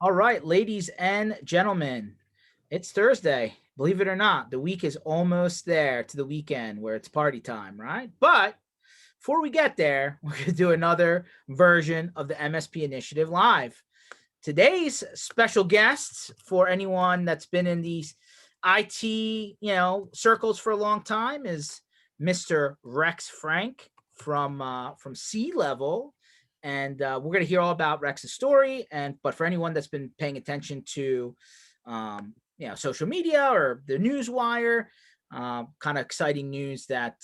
All right, ladies and gentlemen, it's Thursday. Believe it or not, the week is almost there to the weekend where it's party time, right? But before we get there, we're going to do another version of the MSP Initiative live. Today's special guests, for anyone that's been in these IT, circles for a long time, is Mr. Rex Frank from C Level, and we're going to hear all about Rex's story. But for anyone that's been paying attention to, social media or the news wire, kind of exciting news that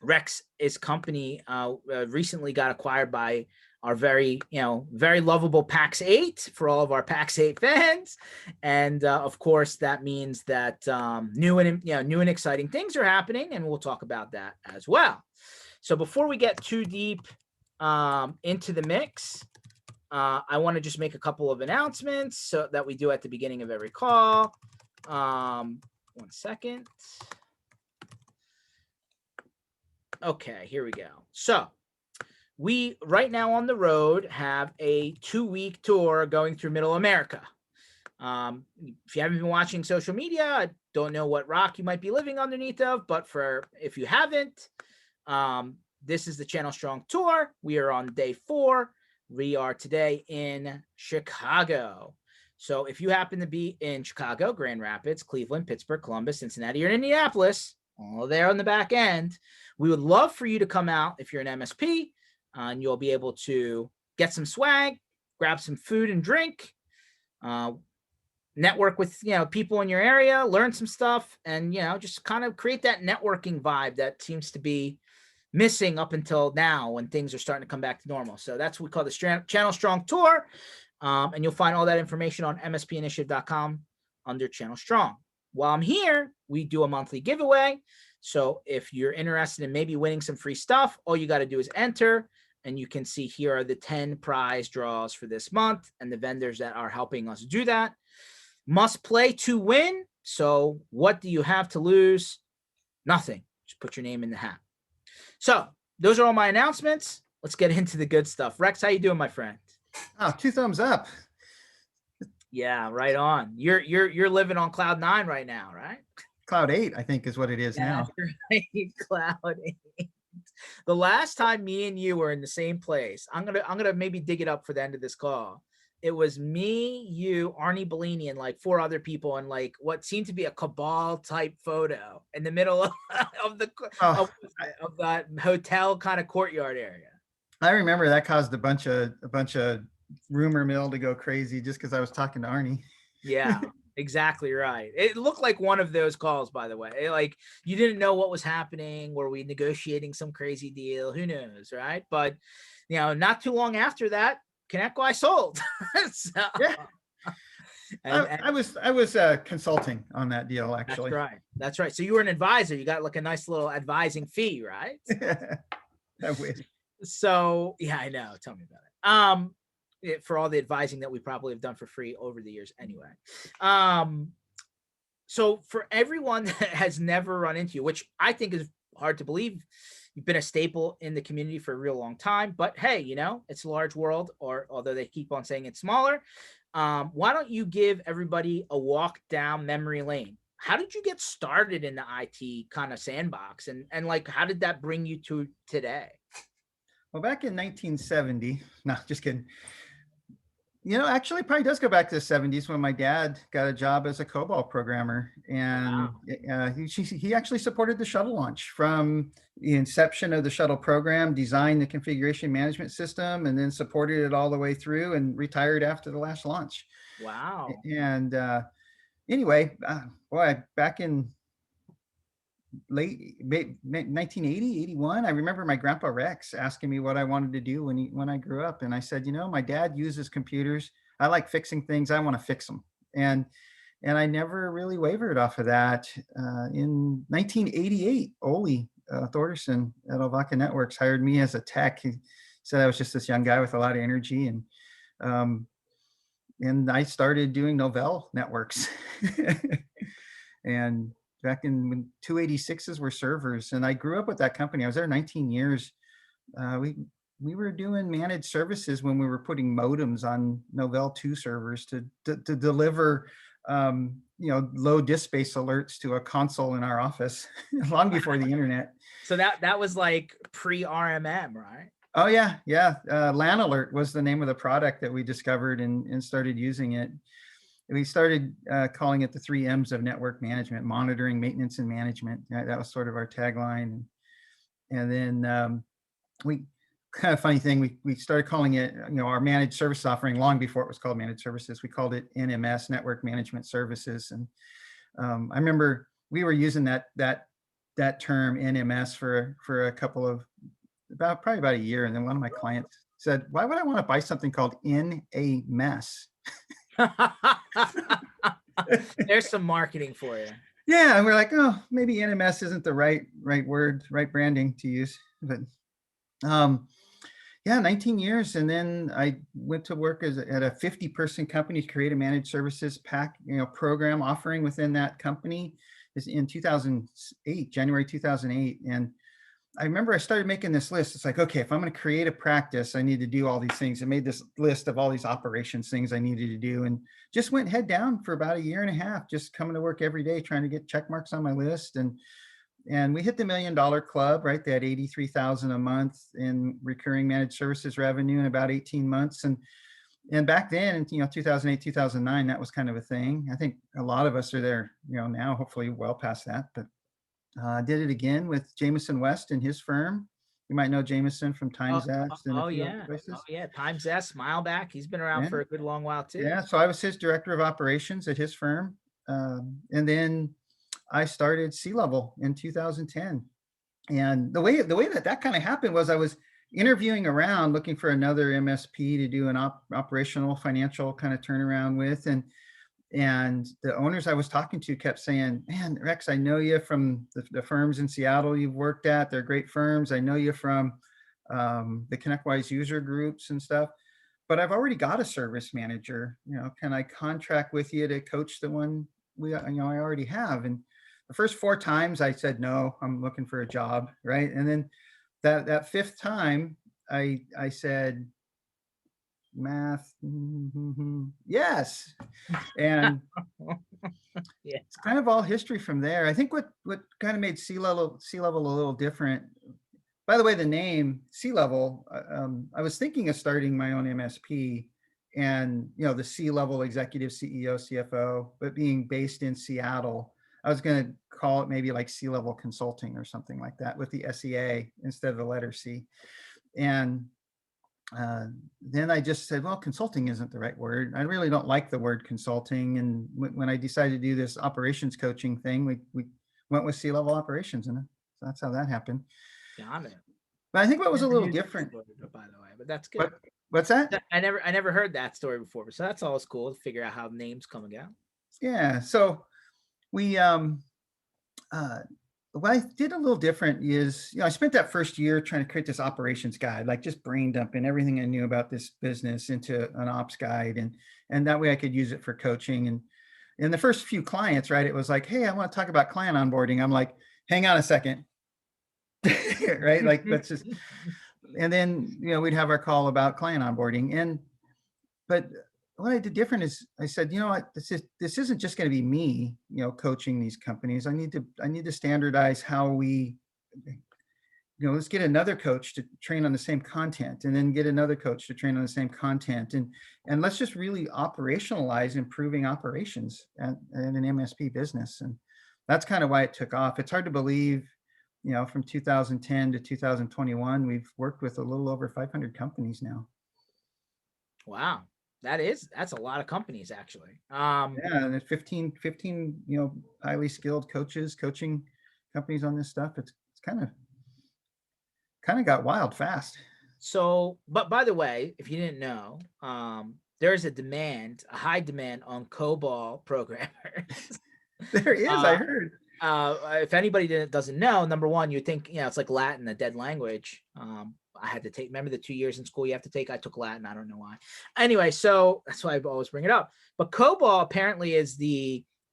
Rex's company recently got acquired by our very lovable PAX 8 for all of our PAX 8 fans. And of course, that means that new and exciting things are happening, and we'll talk about that as well. So before we get too deep into the mix, I want to just make a couple of announcements so that we do at the beginning of every call. 1 second. Okay, here we go. So we right now on the road have a 2-week tour going through Middle America. If you haven't been watching social media, I don't know what rock you might be living underneath of, but if you haven't, this is the Channel Strong Tour. We are on day 4. We are today in Chicago. So if you happen to be in Chicago, Grand Rapids, Cleveland, Pittsburgh, Columbus, Cincinnati, or Indianapolis, all there on the back end, we would love for you to come out if you're an MSP, and you'll be able to get some swag, grab some food and drink, network with people in your area, learn some stuff, and just kind of create that networking vibe that seems to be missing up until now when things are starting to come back to normal. So that's what we call the Channel Strong Tour, and you'll find all that information on mspinitiative.com under Channel Strong. While I'm here, we do a monthly giveaway. So if you're interested in maybe winning some free stuff, all you got to do is enter, and you can see here are the 10 prize draws for this month and the vendors that are helping us do that. Must play to win. So what do you have to lose? Nothing. Just put your name in the hat. So those are all my announcements. Let's get into the good stuff. Rex, how you doing, my friend? Oh, 2 thumbs up. Yeah, right on. You're living on cloud 9 right now, right? Cloud 8, I think, is what it is now. Right. Cloud 8. The last time me and you were in the same place, I'm gonna maybe dig it up for the end of this call. It was me, you, Arnie Bellini, and like 4 other people in like what seemed to be a cabal type photo in the middle of that hotel kind of courtyard area. I remember that caused a bunch of rumor mill to go crazy just because I was talking to Arnie. Yeah, exactly right. It looked like one of those calls, by the way. Like you didn't know what was happening. Were we negotiating some crazy deal? Who knows, right? But not too long after that, ConnectWise sold. So, yeah. I was consulting on that deal, actually. That's right. So you were an advisor. You got like a nice little advising fee, right? I wish. So yeah, I know. Tell me about it. For all the advising that we probably have done for free over the years anyway. So for everyone that has never run into you, which I think is hard to believe, you've been a staple in the community for a real long time, but hey, it's a large world, or although they keep on saying it's smaller. Why don't you give everybody a walk down memory lane? How did you get started in the IT kind of sandbox, and like, how did that bring you to today? Well, back in 1970, no, just kidding. Actually, probably does go back to the 70s when my dad got a job as a COBOL programmer, and wow. He actually supported the shuttle launch from the inception of the shuttle program, designed the configuration management system, and then supported it all the way through, and retired after the last launch. Wow. And anyway, back in late 1980, 81, I remember my grandpa Rex asking me what I wanted to do when I grew up. And I said, my dad uses computers. I like fixing things. I want to fix them. And I never really wavered off of that. In 1988, Ole Thorderson at Alvaca Networks hired me as a tech. He said I was just this young guy with a lot of energy. And I started doing Novell networks. And back when 286s were servers, and I grew up with that company. I was there 19 years. We we were doing managed services when we were putting modems on Novell 2 servers to deliver, low disk space alerts to a console in our office long before the internet. So that was like pre-RMM, right? Oh yeah, yeah. LAN Alert was the name of the product that we discovered and started using it. We started calling it the 3 M's of network management: monitoring, maintenance, and management. That was sort of our tagline. And then we kind of funny thing, we started calling it, our managed service offering long before it was called managed services. We called it NMS, Network Management Services. And I remember we were using that term NMS for a couple of probably about a year, and then one of my clients said, "Why would I want to buy something called In a Mess?" There's some marketing for you. Yeah, and we're like, oh, maybe NMS isn't the right word, right branding to use. But yeah, 19 years, and then I went to work at a 50-person company to create a managed services program offering within that company. Is in 2008, January 2008, and I remember I started making this list. It's like, okay, if I'm going to create a practice, I need to do all these things. I made this list of all these operations things I needed to do, and just went head down for about a year and a half, just coming to work every day, trying to get check marks on my list. And we hit the $1 million club, right? They had 83,000 a month in recurring managed services revenue in about 18 months. And back then, 2008, 2009, that was kind of a thing. I think a lot of us are there, now, hopefully well past that. But did it again with Jameson West and his firm. You might know Jameson from Times Zest and a few other places. Oh yeah, Times Zest, Smileback. He's been around for a good long while too. Yeah, so I was his director of operations at his firm, and then I started C-Level in 2010. And the way that kind of happened was I was interviewing around looking for another MSP to do an operational financial kind of turnaround with, and the owners I was talking to kept saying, "Man, Rex, I know you from the firms in Seattle you've worked at. They're great firms. I know you from the ConnectWise user groups and stuff. But I've already got a service manager. Can I contract with you to coach the one I already have?" And the first 4 times I said, "No, I'm looking for a job." Right. And then that 5th time I said, "Math, yes." And Yeah. it's kind of all history from there. I think what kind of made C-Level a little different. By the way, the name C-Level, I was thinking of starting my own MSP, and the C-Level executive, CEO, CFO, but being based in Seattle, I was going to call it maybe like C-Level Consulting or something like that with the SEA instead of the letter C. And then I just said, well, consulting isn't the right word. I really don't like the word consulting. And when I decided to do this operations coaching thing, we went with C-Level operations, and so that's how that happened. Got it. But I think what was a little different, by the way, but that's good. What's that? I never heard that story before, so that's always cool to figure out how names come and go. Yeah. So we, what I did a little different is, I spent that first year trying to create this operations guide, like just brain dumping everything I knew about this business into an ops guide. And that way I could use it for coaching. And the first few clients, right, it was like, "Hey, I want to talk about client onboarding." I'm like, "Hang on a second." Right. Like, let's just, and then, we'd have our call about client onboarding. But what I did different is I said, what, this isn't just going to be me, coaching these companies. I need to standardize how we, let's get another coach to train on the same content, and then get another coach to train on the same content. And let's just really operationalize improving operations at an MSP business. And that's kind of why it took off. It's hard to believe, from 2010 to 2021, we've worked with a little over 500 companies now. Wow. That's a lot of companies, actually. Yeah, and there's 15, highly skilled coaches coaching companies on this stuff. It's kind of got wild fast. So, but by the way, if you didn't know, there's a high demand on COBOL programmers. There is, I heard. If anybody doesn't know, number one, you think, it's like Latin, a dead language. I had to take, remember the 2 years in school you have to take? I took Latin. I don't know why. Anyway, so that's why I always bring it up. But COBOL apparently is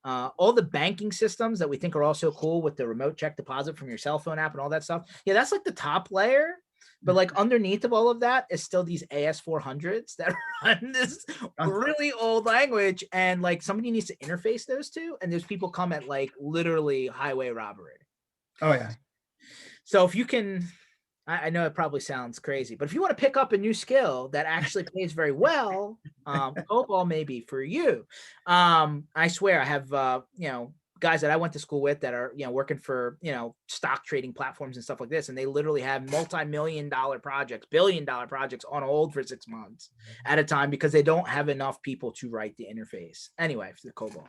all the banking systems that we think are also cool with the remote check deposit from your cell phone app and all that stuff. Yeah, that's like the top layer. But like underneath of all of that is still these AS400s that run this Uh, really old language. And like somebody needs to interface those two. And there's people come at like literally highway robbery. oh yeah. So if you can, I know it probably sounds crazy, but if you want to pick up a new skill that actually pays very well, COBOL may be for you. I swear I have, guys that I went to school with that are, working for, stock trading platforms and stuff like this. And they literally have multi-million-dollar projects, billion-dollar projects on hold for 6 months at a time because they don't have enough people to write the interface. Anyway, for the COBOL.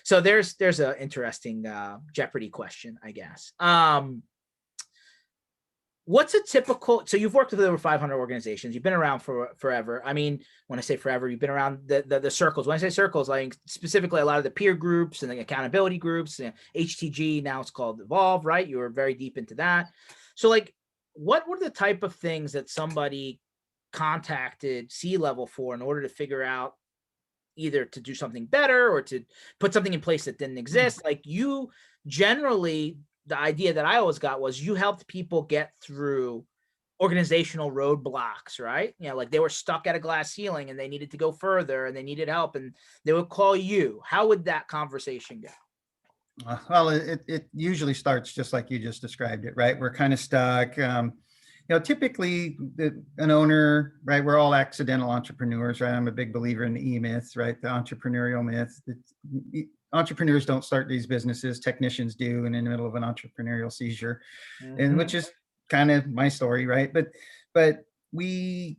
So there's an interesting Jeopardy question, I guess. What's a typical, so you've worked with over 500 organizations, you've been around for forever. I mean, when I say forever, you've been around the circles. When I say circles, like specifically a lot of the peer groups and the accountability groups, HTG, now it's called Evolve, right? You were very deep into that. So like, what were the type of things that somebody contacted C-level for in order to figure out either to do something better or to put something in place that didn't exist? Like you generally, the idea that I always got was you helped people get through organizational roadblocks, right? Like they were stuck at a glass ceiling and they needed to go further and they needed help and they would call you. How would that conversation go? Well, it usually starts just like you just described it, right? We're kind of stuck. Typically an owner, right? We're all accidental entrepreneurs, right? I'm a big believer in the E-myth, right? The entrepreneurial myth. Entrepreneurs don't start these businesses, technicians do, and in the middle of an entrepreneurial seizure, and which is kind of my story, right? But they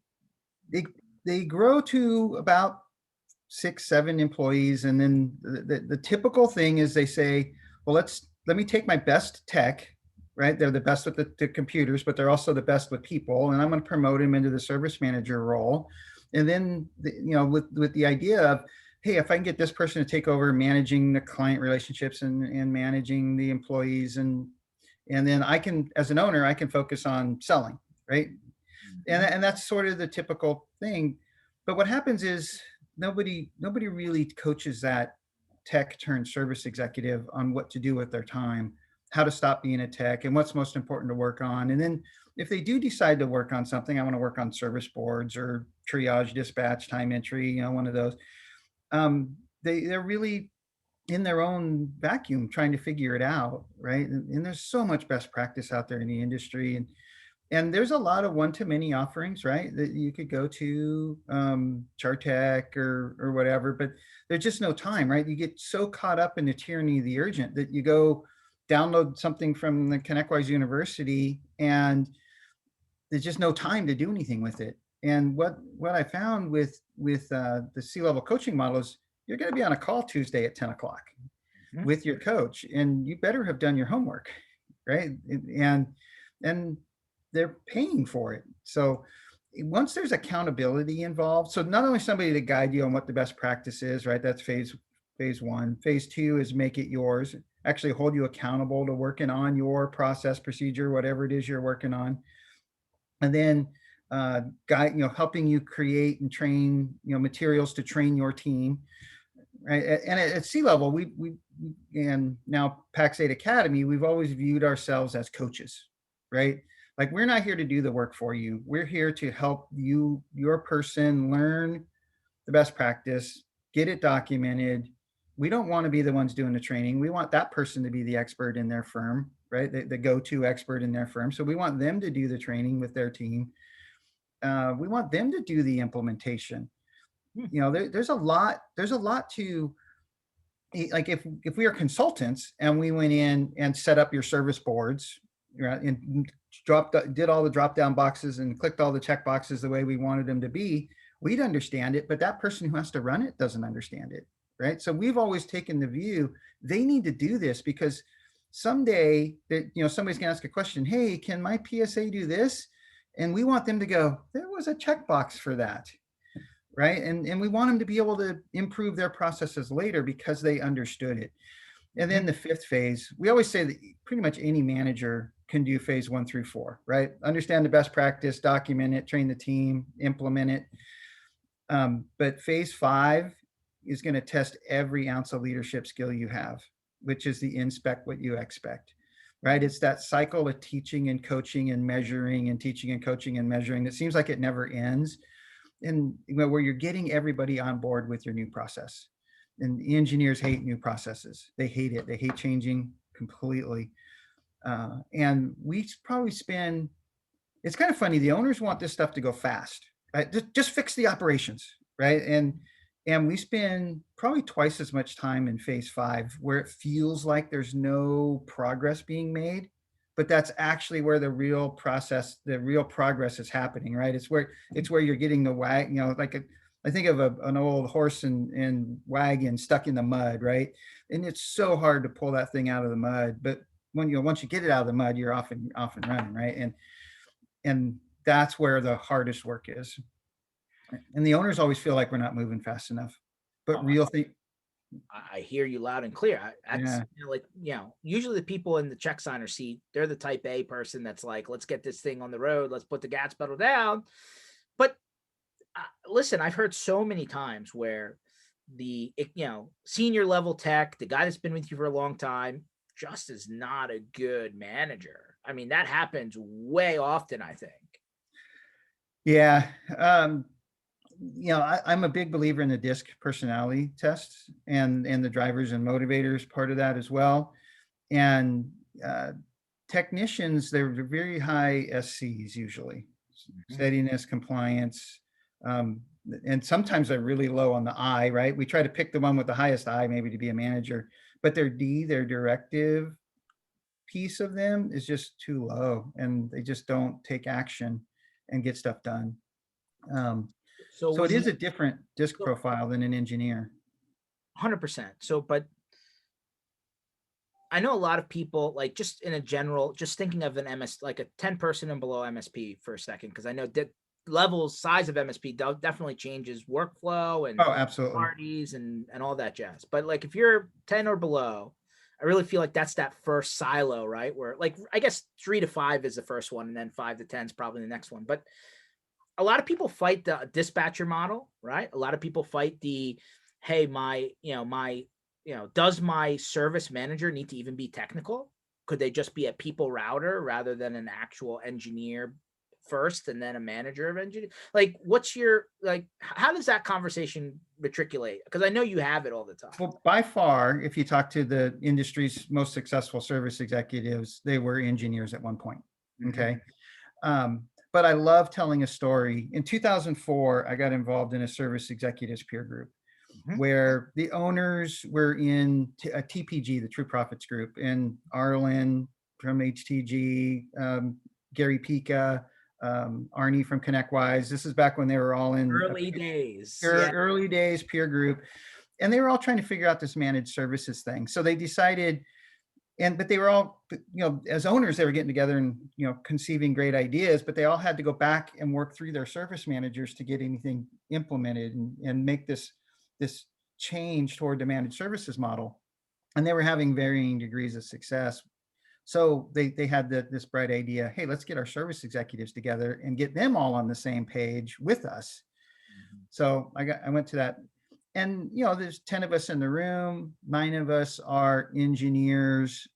grow to about 6, 7 employees, and then the typical thing is they say, well, let me take my best tech, right? They're the best with the computers, but they're also the best with people, and I'm going to promote them into the service manager role. And then with the idea of, hey, if I can get this person to take over managing the client relationships and managing the employees, and then I can, as an owner, I can focus on selling, right? And that's sort of the typical thing. But what happens is nobody really coaches that tech turned service executive on what to do with their time, how to stop being a tech, and what's most important to work on. And then if they do decide to work on something, I want to work on service boards or triage, dispatch, time entry, one of those. They're really in their own vacuum trying to figure it out, right? And there's so much best practice out there in the industry, and there's a lot of one-to-many offerings, right? That you could go to Chartech or whatever, but there's just no time, right? You get so caught up in the tyranny of the urgent that you go download something from the ConnectWise University, and there's just no time to do anything with it. And what I found with the C-level coaching model is you're going to be on a call Tuesday at 10 o'clock with your coach, and you better have done your homework, right? And they're paying for it. So once there's accountability involved, so not only somebody to guide you on what the best practice is, right? That's phase one. Phase two is make it yours, actually hold you accountable to working on your process, procedure, whatever it is you're working on. And then guide, helping you create and train, materials to train your team. Right. And at C-level, we and now Pax8 Academy, we've always viewed ourselves as coaches, right? Like we're not here to do the work for you. We're here to help you, your person, learn the best practice, get it documented. We don't want to be the ones doing the training. We want that person to be the expert in their firm, right? The go-to expert in their firm. So we want them to do the training with their team. We want them to do the implementation. There's a lot to, like, if we are consultants and we went in and set up your service boards, right, and did all the drop down boxes and clicked all the check boxes the way we wanted them to be, we'd understand it, but that person who has to run it doesn't understand it, right? So we've always taken the view they need to do this because someday that somebody's gonna ask a question, hey, can my PSA do this? And we want them to go, there was a checkbox for that, right? And we want them to be able to improve their processes later because they understood it. And then the fifth phase, we always say that pretty much any manager can do phase 1 through 4, right? Understand the best practice, document it, train the team, implement it. But phase 5 is going to test every ounce of leadership skill you have, which is the inspect what you expect. right? It's that cycle of teaching and coaching and measuring and teaching and coaching and measuring. It seems like it never ends. And where you're getting everybody on board with your new process. And the engineers hate new processes. They hate it. They hate changing completely. And we probably spend, it's kind of funny. The owners want this stuff to go fast, right? Just fix the operations, right? And we spend probably twice as much time in phase 5 where it feels like there's no progress being made, but that's actually where the real process, the real progress is happening, right? It's where you're getting the wag, I think of an old horse and wagon stuck in the mud, right? And it's so hard to pull that thing out of the mud, but once you get it out of the mud, you're off and running, right? And that's where the hardest work is. And the owners always feel like we're not moving fast enough. But Oh, real thing, I hear you loud and clear. That's yeah, like, usually the people in the check signer seat, they're the type A person that's like, let's get this thing on the road. Let's put the gas pedal down. But listen, I've heard so many times where senior level tech, the guy that's been with you for a long time, just is not a good manager. I mean, that happens way often, I think. yeah. I'm a big believer in the DISC personality tests and the drivers and motivators part of that as well. And technicians, they're very high SCs usually, steadiness, compliance, and sometimes they're really low on the I, right? We try to pick the one with the highest I maybe to be a manager, but their D, their directive piece of them is just too low, and they just don't take action and get stuff done. So So it was is he a different DISC profile than an engineer. 100%? So, but I know a lot of people, like, just in a general, just thinking of an like a 10 person and below MSP for a second, because I know that levels, size of MSP definitely changes workflow and Oh, absolutely. parties and all that jazz. But like, if you're 10 or below, I really feel like that's that first silo, right? Where, like, I guess 3 to 5 is the first one, and then 5 to 10 is probably the next one. But a lot of people fight the dispatcher model, right? A lot of people fight the, hey, does my service manager need to even be technical? Could they just be a people router rather than an actual engineer first and then a manager of engineer? Like, how does that conversation matriculate? Because I know you have it all the time. Well, by far, if you talk to the industry's most successful service executives, they were engineers at one point. Okay. But I love telling a story. In 2004, I got involved in a service executives peer group where the owners were in a TPG, the True Profits Group, and Arlen from HTG, Gary Pika, Arnie from ConnectWise. This is back when they were all in Early days. early days peer group. And they were all trying to figure out this managed services thing. So they decided, but they were all, as owners, they were getting together and, conceiving great ideas, but they all had to go back and work through their service managers to get anything implemented and make this change toward the managed services model. And they were having varying degrees of success. So they had this bright idea, hey, let's get our service executives together and get them all on the same page with us. So I went to that. And, there's 10 of us in the room, 9 of us are engineers,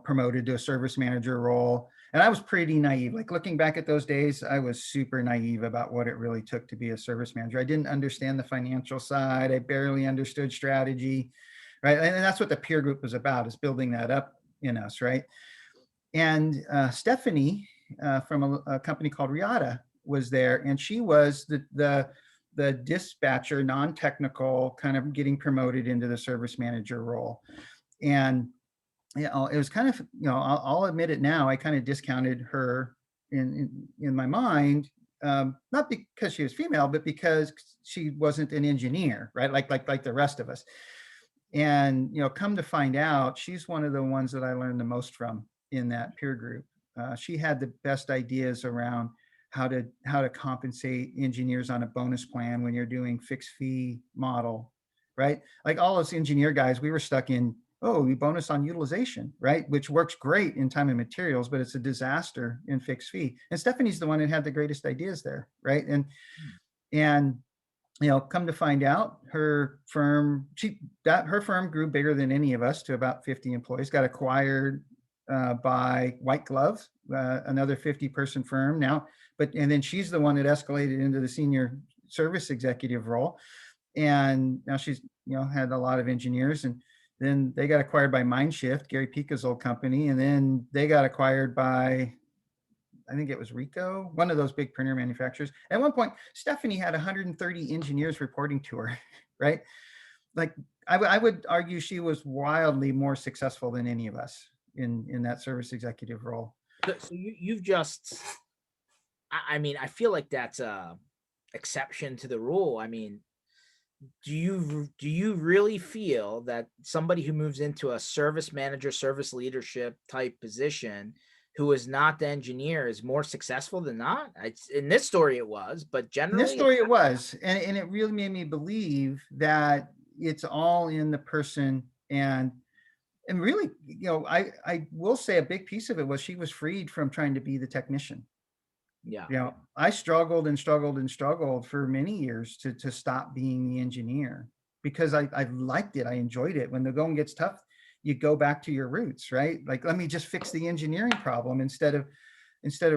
promoted to a service manager role. And I was pretty naive. Like, looking back at those days, I was super naive about what it really took to be a service manager. I didn't understand the financial side. I barely understood strategy, right? And that's what the peer group was about, is building that up in us, right? And Stephanie from a company called Riata was there, and she was the dispatcher, non-technical, kind of getting promoted into the service manager role. And it was kind of, I'll admit it now, I kind of discounted her in my mind, not because she was female, but because she wasn't an engineer, right? Like the rest of us. And come to find out, she's one of the ones that I learned the most from in that peer group. She had the best ideas around how to compensate engineers on a bonus plan when you're doing fixed fee model, right? Like, all us engineer guys, we were stuck in, we bonus on utilization, right? Which works great in time and materials, but it's a disaster in fixed fee. And Stephanie's the one that had the greatest ideas there, right? And come to find out, her firm, her firm grew bigger than any of us to about 50 employees, got acquired by White Glove, another 50-person firm now. And then she's the one that escalated into the senior service executive role. And now she's, had a lot of engineers, and then they got acquired by Mindshift, Gary Pica's old company. And then they got acquired by, I think it was Ricoh, one of those big printer manufacturers. At one point, Stephanie had 130 engineers reporting to her, right? Like I would argue she was wildly more successful than any of us in that service executive role. So you've just, I mean, I feel like that's a exception to the rule. I mean, do you really feel that somebody who moves into a service manager, service leadership type position, who is not the engineer, is more successful than not? In this story it was, but In this generally story it was, and it really made me believe that it's all in the person. And really, I will say a big piece of it was she was freed from trying to be the technician. yeah. I struggled and struggled and struggled for many years to stop being the engineer, because I liked it. I enjoyed it. When the going gets tough, you go back to your roots, right? Like, let me just fix the engineering problem instead of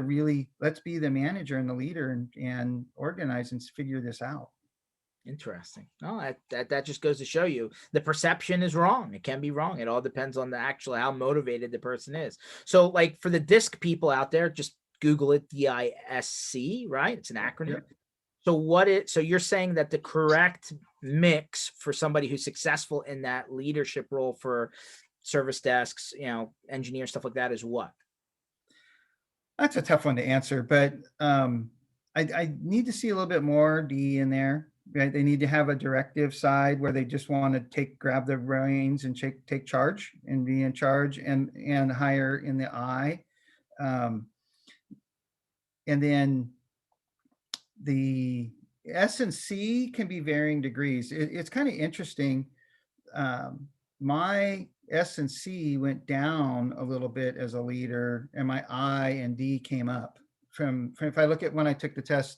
really, let's be the manager and the leader and organize and figure this out. Interesting. No, that just goes to show you the perception is wrong. It can be wrong. It all depends on the actual how motivated the person is. So, like for the DISC people out there, just Google it, DISC, right? It's an acronym. Yep. So you're saying that the correct mix for somebody who's successful in that leadership role for service desks, engineers, stuff like that, is what? That's a tough one to answer, but I need to see a little bit more D in there. Right? They need to have a directive side where they just want to grab the reins and take charge and be in charge, and hire in the I. And then the S and C can be varying degrees. It's kind of interesting. My S and C went down a little bit as a leader, and my I and D came up. From if I look at when I took the test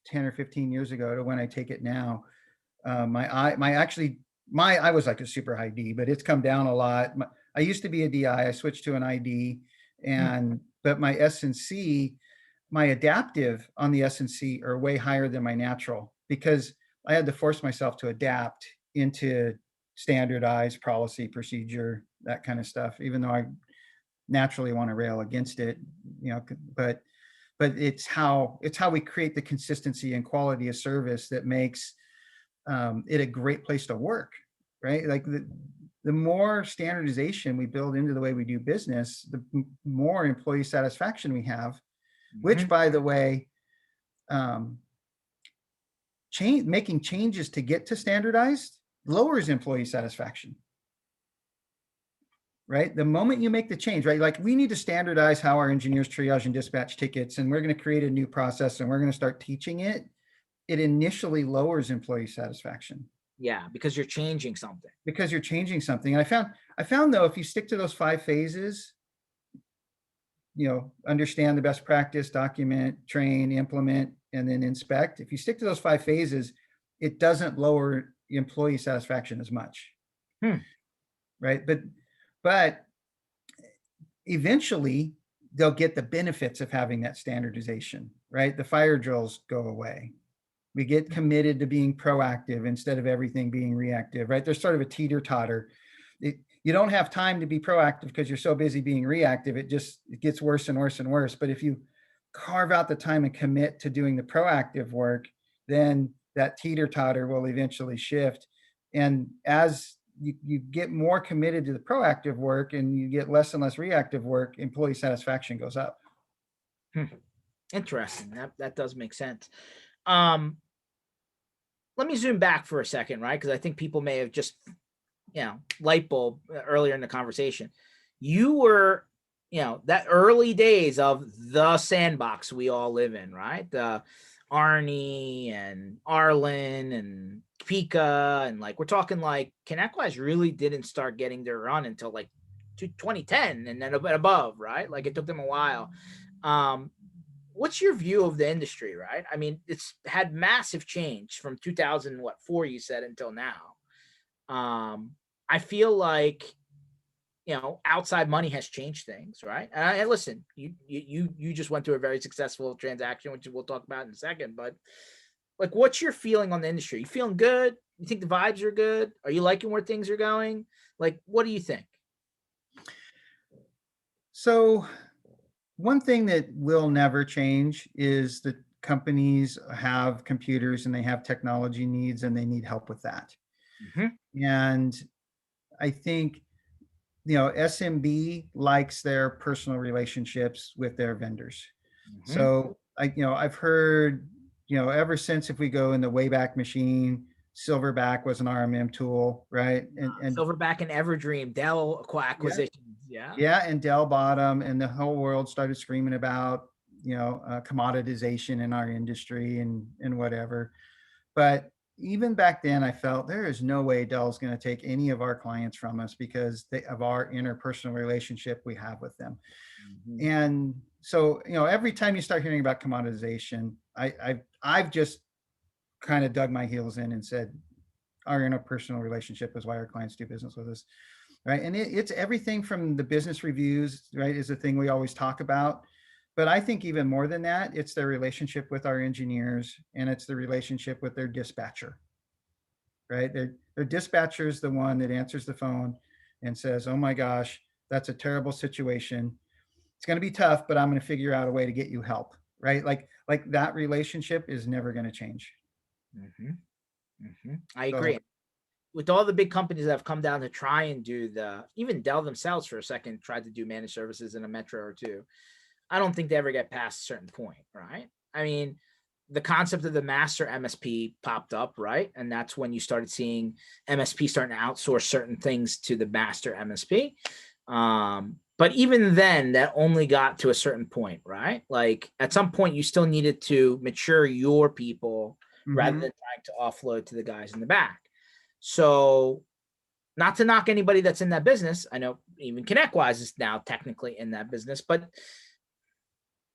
10 or 15 years ago to when I take it now, I was like a super high D, but it's come down a lot. I used to be a DI. I switched to an ID, but my S and C, my adaptive on the S and C are way higher than my natural, because I had to force myself to adapt into standardized policy, procedure, that kind of stuff, even though I naturally want to rail against it, but it's how we create the consistency and quality of service that makes it a great place to work, right? Like the more standardization we build into the way we do business, the more employee satisfaction we have, which, by the way, making changes to get to standardized lowers employee satisfaction. Right? The moment you make the change, right? Like, we need to standardize how our engineers triage and dispatch tickets, and we're going to create a new process and we're going to start teaching it. It initially lowers employee satisfaction. Yeah, because you're changing something. And I found though, if you stick to those 5 phases, understand the best practice, document, train, implement, and then inspect. If you stick to those 5 phases, it doesn't lower employee satisfaction as much. Right? But eventually they'll get the benefits of having that standardization, right? The fire drills go away. We get committed to being proactive instead of everything being reactive, right? There's sort of a teeter-totter. You don't have time to be proactive because you're so busy being reactive. It gets worse and worse and worse. But if you carve out the time and commit to doing the proactive work, then that teeter-totter will eventually shift. And as you get more committed to the proactive work and you get less and less reactive work, employee satisfaction goes up. Interesting. That does make sense. Let me zoom back for a second, right? Because I think people may have just, light bulb earlier in the conversation. You were, that early days of the sandbox we all live in, right? Arnie and Arlen and Pika, and like we're talking like ConnectWise really didn't start getting their run until like 2010 and then above, right? Like it took them a while. what's your view of the industry, right? I mean, it's had massive change from 2004, you said, until now. I feel like, outside money has changed things, right? And listen, you just went through a very successful transaction, which we'll talk about in a second. But like, what's your feeling on the industry? You feeling good? You think the vibes are good? Are you liking where things are going? Like, what do you think? So one thing that will never change is that companies have computers and they have technology needs and they need help with that. Hmm. And I think, SMB likes their personal relationships with their vendors. Hmm. So I've heard, ever since, if we go in the Wayback Machine, Silverback was an RMM tool, right? And Silverback and Everdream, Dell yeah, acquisitions. Yeah. yeah, and Dell bought 'em, and the whole world started screaming about, commoditization in our industry and whatever. But even back then, I felt there is no way Dell's going to take any of our clients from us because of our interpersonal relationship we have with them. Hmm. And so, every time you start hearing about commoditization, I've just kind of dug my heels in and said, our interpersonal relationship is why our clients do business with us, right? And it's everything from the business reviews, right, is the thing we always talk about. But I think even more than that, it's their relationship with our engineers and it's the relationship with their dispatcher, right? Their dispatcher is the one that answers the phone and says, "Oh my gosh, that's a terrible situation. It's going to be tough, but I'm going to figure out a way to get you help," right? Like that relationship is never going to change. Hmm. Hmm. I So agree. With all the big companies that have come down to try and do even Dell themselves for a second tried to do managed services in a metro or two. I don't think they ever get past a certain point, right? I mean, the concept of the master MSP popped up, right? And that's when you started seeing MSP starting to outsource certain things to the master MSP. But even then, that only got to a certain point, right? Like at some point, you still needed to mature your people rather mhm. than trying to offload to the guys in the back. So, not to knock anybody that's in that business. I know even ConnectWise is now technically in that business, but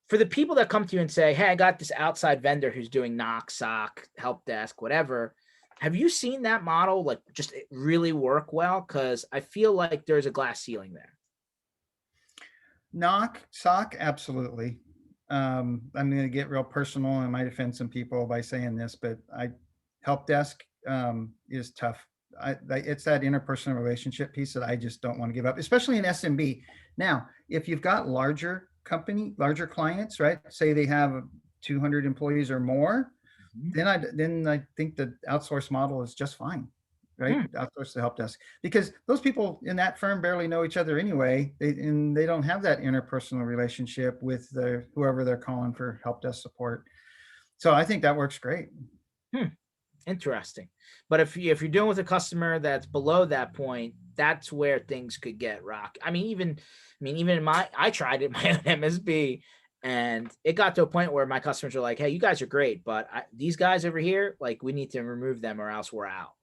for the people that come to you and say, "Hey, I got this outside vendor who's doing knock, sock, help desk, whatever," have you seen that model like just really work well? Because I feel like there's a glass ceiling there. Knock, sock, absolutely. I'm going to get real personal and might offend some people by saying this, but help desk is tough. It's that interpersonal relationship piece that I just don't want to give up, especially in SMB. Now, if you've got larger clients, right? Say they have 200 employees or more, Mhm. then I think the outsource model is just fine, right? Hmm. Outsource the help desk because those people in that firm barely know each other anyway, and they don't have that interpersonal relationship with whoever they're calling for help desk support. So I think that works great. Hmm. Interesting. But if you're dealing with a customer that's below that point, that's where things could get rock. I mean, even in I tried it in my own MSB, and it got to a point where my customers are like, "Hey, you guys are great, but these guys over here, like, we need to remove them or else we're out."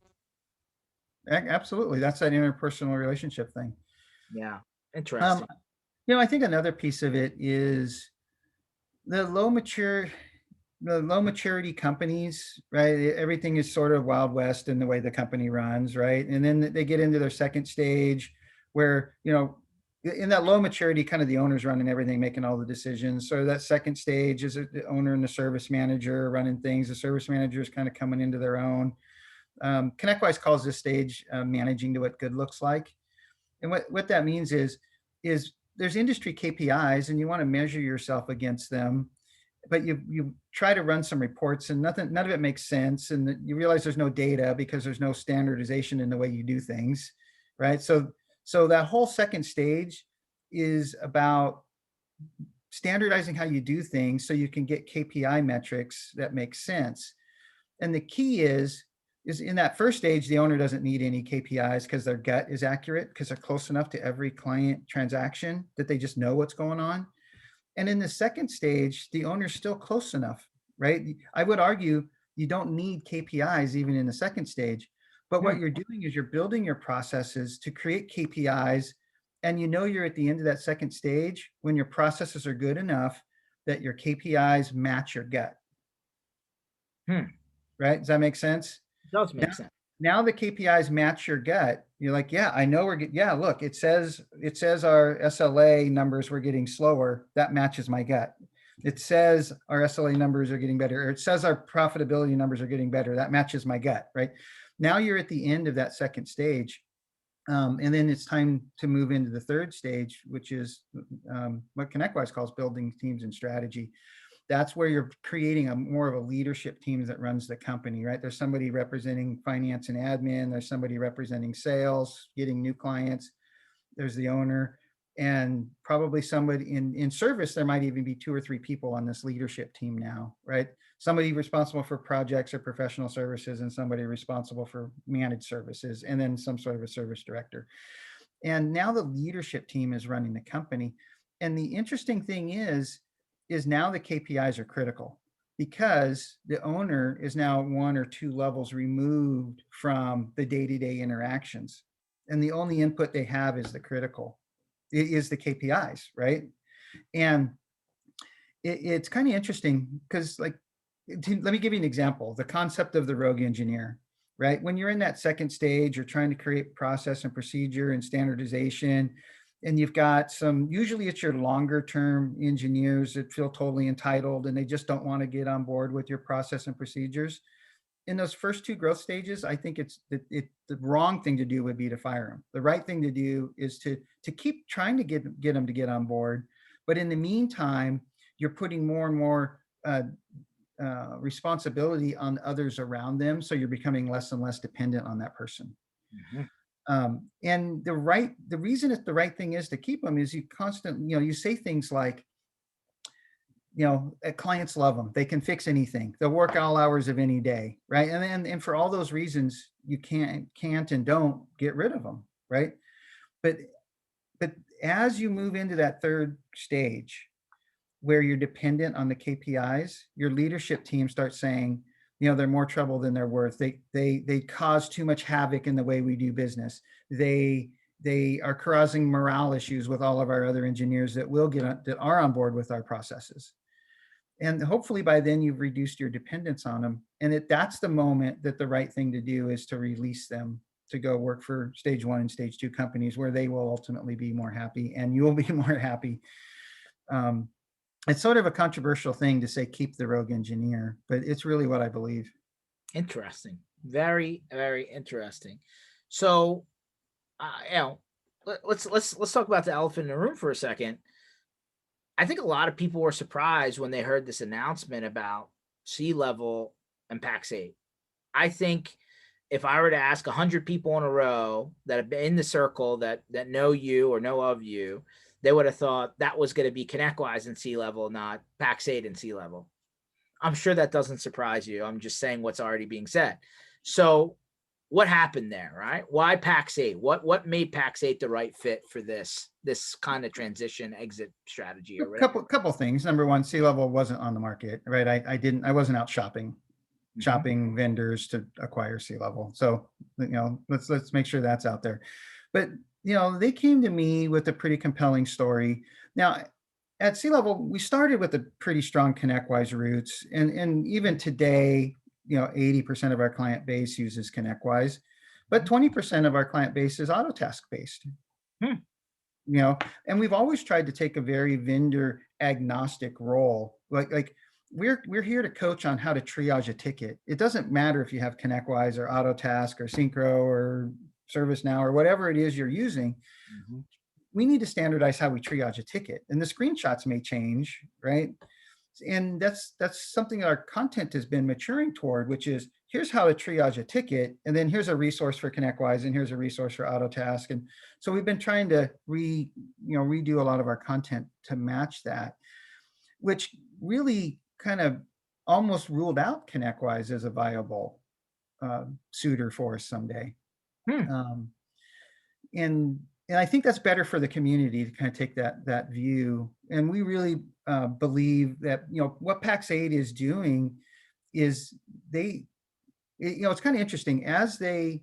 Absolutely, that's that interpersonal relationship thing. Yeah, Um, interesting. I think another piece of it is the low maturity companies, right? Everything is sort of wild west in the way the company runs, right? And then they get into their second stage where, in that low maturity, kind of the owner's running everything, making all the decisions. So that second stage is the owner and the service manager running things. The service manager is kind of coming into their own. ConnectWise calls this stage managing to what good looks like. And what that means is there's industry KPIs and you want to measure yourself against them, but you try to run some reports and none of it makes sense, and you realize there's no data because there's no standardization in the way you do things, right? So that whole second stage is about standardizing how you do things so you can get KPI metrics that make sense. And the key is in that first stage, the owner doesn't need any KPIs because their gut is accurate because they're close enough to every client transaction that they just know what's going on. And in the second stage, the owner's still close enough, right? I would argue you don't need KPIs even in the second stage. But Hmm. what you're doing is you're building your processes to create KPIs. And you're at the end of that second stage when your processes are good enough that your KPIs match your gut. Hmm. Right? Does that make sense? Does Now, make sense. now the KPIs match your gut. You're like, yeah, I know yeah, look, it says our SLA numbers were getting slower. That matches my gut. It says our SLA numbers are getting better, or it says our profitability numbers are getting better. That matches my gut, right? Now you're at the end of that second stage. And then it's time to move into the third stage, which is what ConnectWise calls building teams and strategy. That's where you're creating a more of a leadership team that runs the company, right? There's somebody representing finance and admin. There's somebody representing sales, getting new clients. There's the owner, and probably somebody in service. There might even be 2 or 3 people on this leadership team now, right? Somebody responsible for projects or professional services, and somebody responsible for managed services, and then some sort of a service director. And now the leadership team is running the company. And the interesting thing is now the KPIs are critical, because the owner is now 1 or 2 levels removed from the day-to-day interactions. And the only input they have is the critical, it is the KPIs, right? And it's kind of interesting because, like, let me give you an example. The concept of the rogue engineer, right? When you're in that second stage, you're trying to create process and procedure and standardization, and you've got usually it's your longer term engineers that feel totally entitled and they just don't want to get on board with your process and procedures. In those first 2 growth stages, I think the wrong thing to do would be to fire them. The right thing to do is to keep trying to get them to get on board. But in the meantime, you're putting more and more responsibility on others around them. So you're becoming less and less dependent on that person. Mm-hmm. And the reason it's the right thing is to keep them is you constantly, you say things like, clients love them. They can fix anything. They'll work all hours of any day, right? And for all those reasons, you can't and don't get rid of them, right? But as you move into that third stage, where you're dependent on the KPIs, your leadership team starts saying, they're more trouble than they're worth. They cause too much havoc in the way we do business. They are causing morale issues with all of our other engineers that are on board with our processes. And hopefully by then you've reduced your dependence on them. And that's the moment that the right thing to do is to release them to go work for stage 1 and stage 2 companies, where they will ultimately be more happy and you'll be more happy. It's sort of a controversial thing to say, keep the rogue engineer, but it's really what I believe. Interesting. Very, very interesting. So, let's talk about the elephant in the room for a second. I think a lot of people were surprised when they heard this announcement about C-level and Pax8. I think if I were to ask 100 people in a row that have been in the circle that know you or know of you, they would have thought that was going to be ConnectWise in C-level, not Pax8 in C-level. I'm sure that doesn't surprise you. I'm just saying what's already being said. So what happened there, right? Why Pax8? What made Pax8 the right fit for this kind of transition exit strategy? Or couple things. Number one, C-level wasn't on the market, right? I wasn't out shopping vendors to acquire C-level. So, let's make sure that's out there. But, they came to me with a pretty compelling story. Now, at C-level, we started with a pretty strong ConnectWise roots. And even today, 80% of our client base uses ConnectWise, but 20% of our client base is Autotask based. And we've always tried to take a very vendor agnostic role. Like we're here to coach on how to triage a ticket. It doesn't matter if you have ConnectWise or Autotask or Synchro or ServiceNow or whatever it is you're using. We need to standardize how we triage a ticket, and the screenshots may change, right? And that's something that our content has been maturing toward, which is, here's how to triage a ticket, and then here's a resource for ConnectWise, and here's a resource for Autotask. And so we've been trying to redo a lot of our content to match that, which really kind of almost ruled out ConnectWise as a viable suitor for us someday. And I think that's better for the community to kind of take that view. And we really believe that, what Pax8 is doing is it's kind of interesting. As we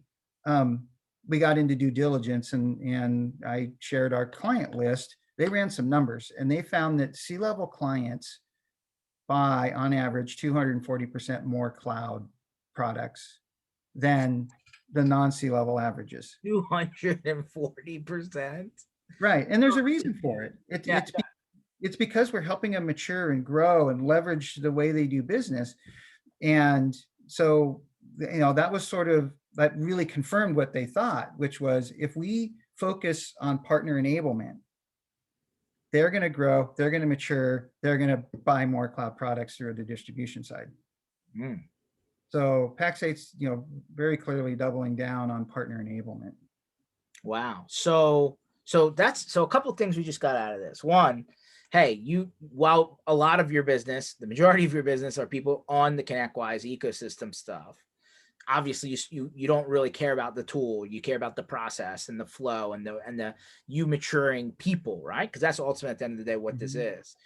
got into due diligence and I shared our client list, they ran some numbers and they found that C-level clients buy on average 240% more cloud products than the non-C-level averages. 240%. Right. And there's a reason for it. Yeah. It's because we're helping them mature and grow and leverage the way they do business. And so, that was sort of, that really confirmed what they thought, which was if we focus on partner enablement, they're going to grow, they're going to mature, they're going to buy more cloud products through the distribution side. Mm. So Paxate's, very clearly doubling down on partner enablement. Wow. So a couple of things we just got out of this. One, hey, while a lot of your business, the majority of your business are people on the ConnectWise ecosystem stuff. Obviously, you don't really care about the tool. You care about the process and the flow and the you maturing people, right? Because that's ultimately at the end of the day what this is.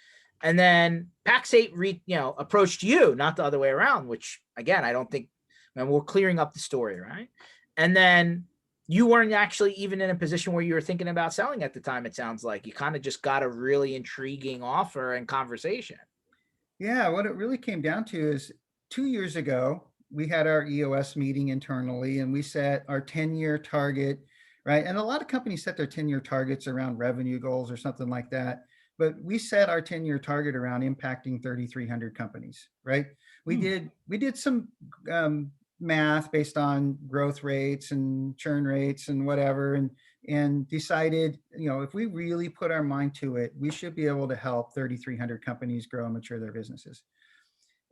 And then Paxate approached you, not the other way around, which again, I don't think, and we're clearing up the story, right? And then you weren't actually even in a position where you were thinking about selling at the time. It sounds like you kind of just got a really intriguing offer and conversation. Yeah, what it really came down to is 2 years ago, we had our EOS meeting internally and we set our 10-year target, right? And a lot of companies set their 10-year targets around revenue goals or something like that. But we set our 10-year target around impacting 3,300 companies, right? We did some math based on growth rates and churn rates and whatever, and decided, if we really put our mind to it, we should be able to help 3,300 companies grow and mature their businesses.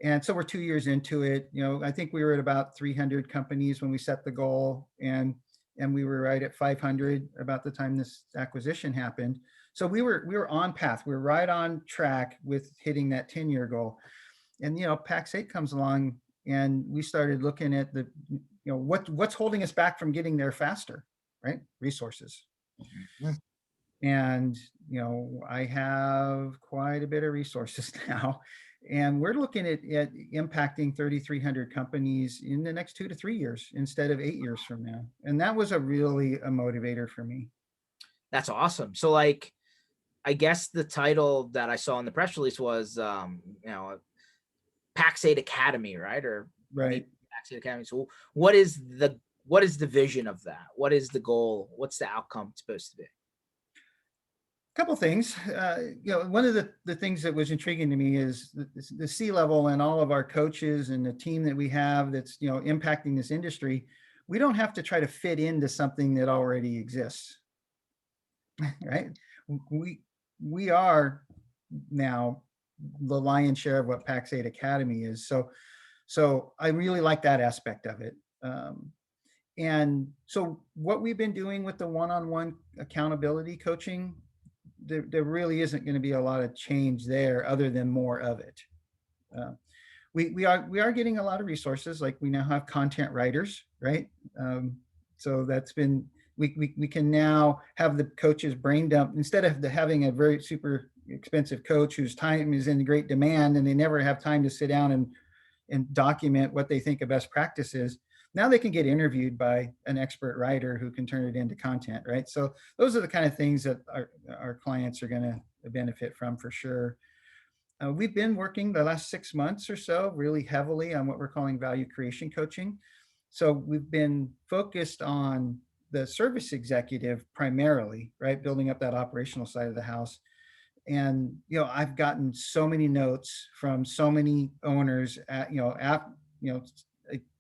And so we're 2 years into it. I think we were at about 300 companies when we set the goal, and we were right at 500 about the time this acquisition happened. So we were on path. We were right on track with hitting that 10-year goal. And Pax8 comes along, and we started looking at the what's holding us back from getting there faster, right? Resources. And I have quite a bit of resources now, and we're looking at impacting 3,300 companies in the next 2 to 3 years instead of 8 years from now. And that was really a motivator for me. That's awesome. So I guess the title that I saw in the press release was Paxate Academy, right? Or Right. Paxate Academy. So what is the vision of that? What is the goal? What's the outcome supposed to be? Couple things. One of the things that was intriguing to me is the C-level and all of our coaches and the team that we have that's impacting this industry. We don't have to try to fit into something that already exists, right? We are now the lion's share of what Pax8 Academy is. So I really like that aspect of it. And so what we've been doing with the one-on-one accountability coaching, there really isn't going to be a lot of change there other than more of it. We are getting a lot of resources. Like we now have content writers, right? So that's been, we can now have the coaches brain dump instead of having a very super expensive coach whose time is in great demand and they never have time to sit down and document what they think a best practice is. Now they can get interviewed by an expert writer who can turn it into content, right? So those are the kind of things that our clients are going to benefit from for sure. We've been working the last 6 months or so really heavily on what we're calling value creation coaching. So we've been focused on the service executive primarily, right? Building up that operational side of the house. And, I've gotten so many notes from so many owners at, a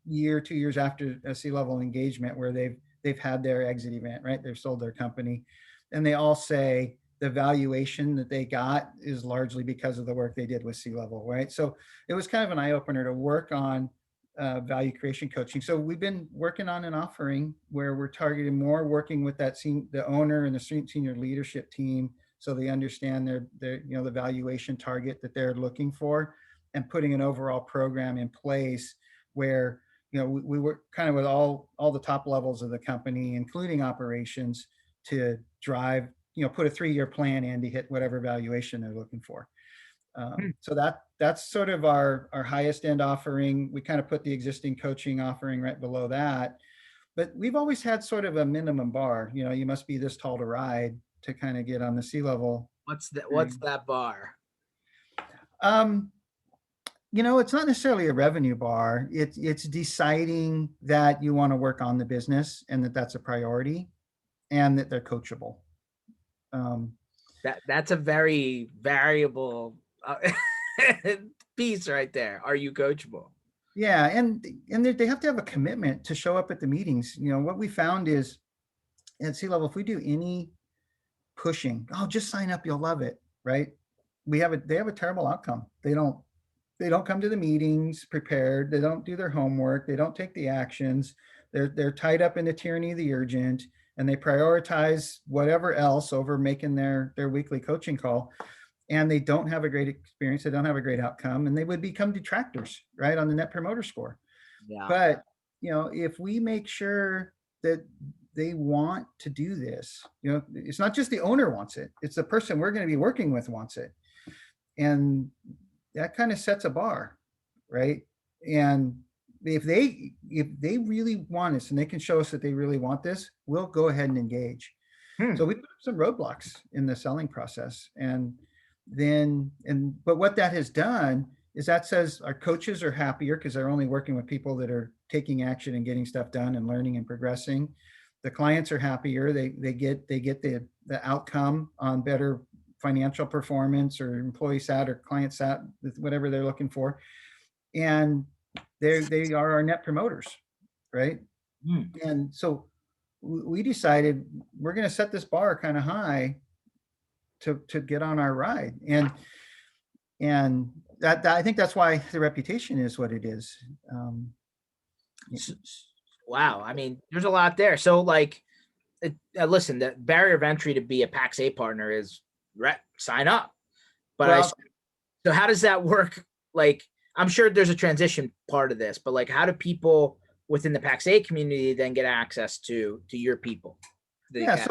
year, 2 years after a C-level engagement where they've had their exit event, right? They've sold their company, and they all say the valuation that they got is largely because of the work they did with C-level, right? So it was kind of an eye-opener to work on value creation coaching. So we've been working on an offering where we're targeting more working with the owner and the senior leadership team, so they understand their the valuation target that they're looking for, and putting an overall program in place where we work kind of with all the top levels of the company, including operations, to drive put a 3-year plan in to hit whatever valuation they're looking for. So that's sort of our highest end offering. We kind of put the existing coaching offering right below that, but we've always had sort of a minimum bar. You must be this tall to ride to kind of get on the C-level. What's that bar? It's not necessarily a revenue bar. It's deciding that you want to work on the business and that that's a priority and that they're coachable. Um, That's a very variable piece right there. Are you coachable? yeah, and they have to have a commitment to show up at the meetings. What we found is at C-level, if we do any pushing, oh, just sign up, you'll love it, right? They have a terrible outcome. They don't come to the meetings prepared. They don't do their homework. They don't take the actions. They're tied up in the tyranny of the urgent, and they prioritize whatever else over making their weekly coaching call. And they don't have a great experience. They don't have a great outcome, and they would become detractors, right, on the Net Promoter Score. Yeah. But if we make sure that they want to do this, it's not just the owner wants it; it's the person we're going to be working with wants it, and that kind of sets a bar, right? And if they really want us and they can show us that they really want this, we'll go ahead and engage. Hmm. So we put up some roadblocks in the selling process, but what that has done is that says our coaches are happier because they're only working with people that are taking action and getting stuff done and learning and progressing. The clients are happier. They get the outcome on better financial performance or employee sat or client sat, whatever they're looking for. And they are our net promoters, right? Hmm. And so we decided we're going to set this bar kind of high to get on our ride. And that I think that's why the reputation is what it is. S- Wow. I mean, there's a lot there. So like, listen, the barrier of entry to be a PAX A partner is sign up. But Well, so how does that work? Like, I'm sure there's a transition part of this, but like, how do people within the PAX A community then get access to your people? yeah.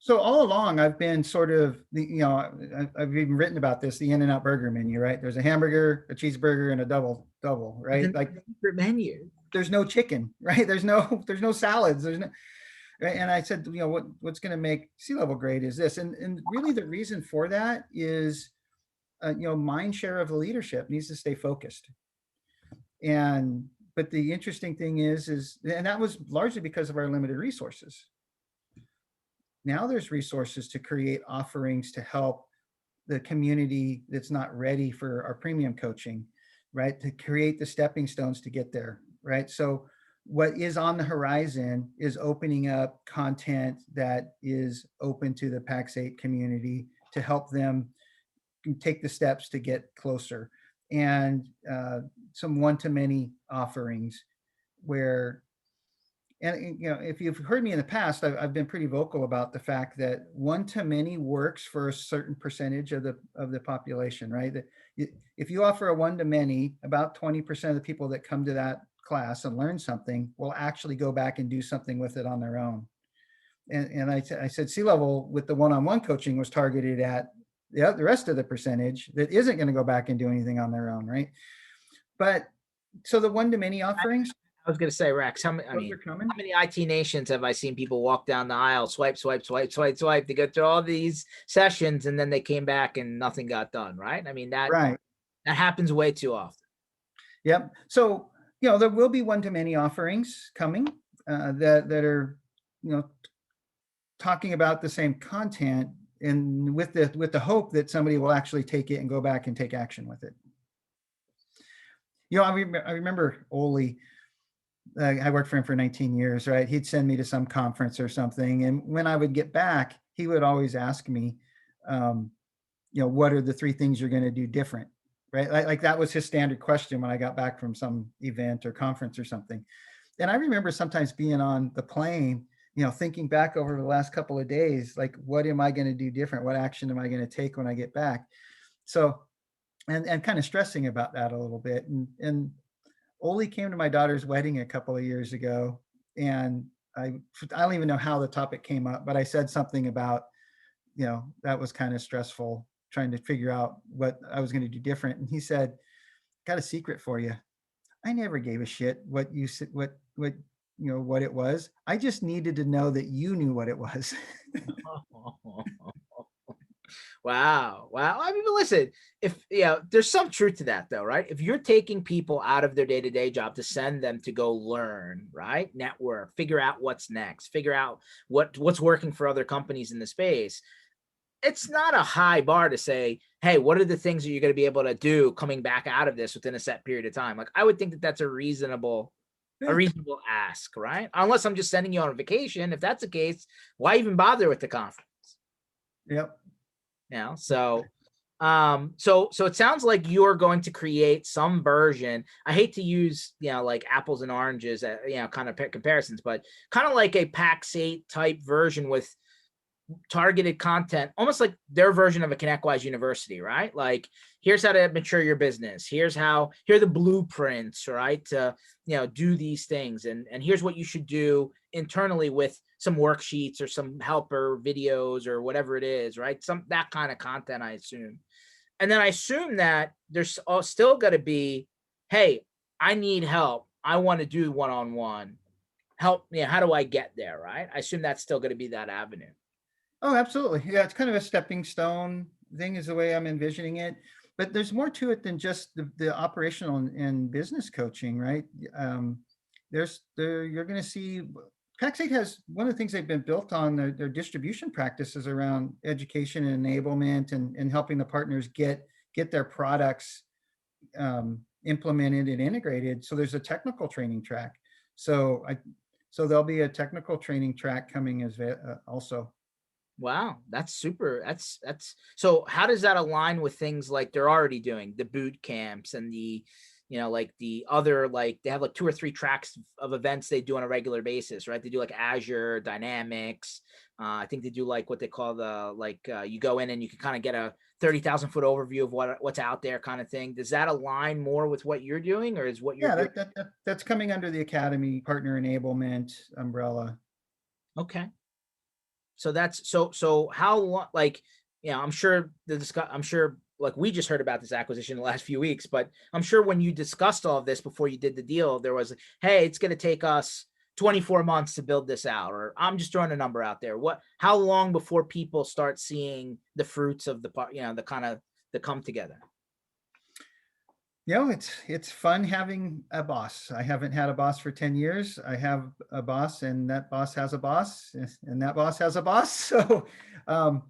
So all along, I've been sort of I've even written about this, the In-N-Out burger menu, right? There's a hamburger, a cheeseburger, and a double, right? Like menu. there's no chicken, right? There's no salads. There's no. Right? And I said, what's going to make C-level great is this, and really the reason for that is, mind share of the leadership needs to stay focused. And but the interesting thing is, and that was largely because of our limited resources. Now there's resources to create offerings to help the community that's not ready for our premium coaching, right? To create the stepping stones to get there, right? So what is on the horizon is opening up content that is open to the PAX 8 community to help them take the steps to get closer. And some one-to-many offerings where, and if you've heard me in the past, I've been pretty vocal about the fact that one-to-many works for a certain percentage of the population, right? That if you offer a one-to-many, about 20% of the people that come to that class and learn something will actually go back and do something with it on their own. And I said C-level with the one-on-one coaching was targeted at the rest of the percentage that isn't going to go back and do anything on their own, right? But so the one-to-many offerings, I was going to say, Rex, how those are coming. many IT nations have I seen people walk down the aisle, swipe, swipe, swipe, swipe, swipe to get through all these sessions, and then they came back and nothing got done, right? I mean, that Right. happens way too often. Yep. So, there will be one-to-many offerings coming that are, talking about the same content and with the hope that somebody will actually take it and go back and take action with it. I remember Oli. I worked for him for 19 years, right? He'd send me to some conference or something, and when I would get back, he would always ask me, what are the 3 things you're going to do different, right? Like that was his standard question when I got back from some event or conference or something. And I remember sometimes being on the plane, thinking back over the last couple of days, like, what am I going to do different? What action am I going to take when I get back? So, and kind of stressing about that a little bit. And Oli came to my daughter's wedding a couple of years ago, and I don't even know how the topic came up, but I said something about, that was kind of stressful trying to figure out what I was going to do different. And he said, "Got a secret for you. I never gave a shit what you said, what it was. I just needed to know that you knew what it was." Wow. Wow. I mean, but listen, if there's some truth to that though, right? If you're taking people out of their day-to-day job to send them to go learn, right? Network, figure out what's next, figure out what's working for other companies in the space. It's not a high bar to say, hey, what are the things that you're going to be able to do coming back out of this within a set period of time? Like I would think that that's a Yeah. reasonable ask, right? Unless I'm just sending you on a vacation. If that's the case, why even bother with the conference? Yep. So it sounds like you're going to create some version. I hate to use like apples and oranges kind of comparisons, but kind of like a Pax8 type version with targeted content, almost like their version of a ConnectWise University, right? Like, here's how to mature your business. Here are the blueprints, right? To do these things, and here's what you should do internally with some worksheets or some helper videos or whatever it is, right? Some that kind of content, I assume. And then I assume that there's still going to be, hey, I need help. I want to do one-on-one help. How do I get there, right? I assume that's still going to be that avenue. Oh, absolutely. Yeah, it's kind of a stepping stone thing is the way I'm envisioning it. But there's more to it than just the operational and business coaching, right? You're going to see Pax8 has one of the things they've been built on their distribution practices around education and enablement and helping the partners get their products implemented and integrated. So there's a technical training track. So there'll be a technical training track coming as also. Wow, that's super. That's so how does that align with things like they're already doing the boot camps and the like the other, like they have like 2 or 3 tracks of events they do on a regular basis, right? They do like Azure Dynamics. I think they do like what they call the you go in and you can kind of get a 30,000 foot overview of what's out there kind of thing. Does that align more with what you're doing, or is what you're Yeah, doing? that's coming under the Academy Partner Enablement umbrella. Okay. So that's so how long, like, I'm sure I'm sure like we just heard about this acquisition in the last few weeks, but I'm sure when you discussed all of this before you did the deal, there was, hey, it's going to take us 24 months to build this out, or I'm just throwing a number out there. How long before people start seeing the fruits of the part, the kind of the come together? It's fun having a boss. I haven't had a boss for 10 years. I have a boss, and that boss has a boss, and that boss has a boss. So um,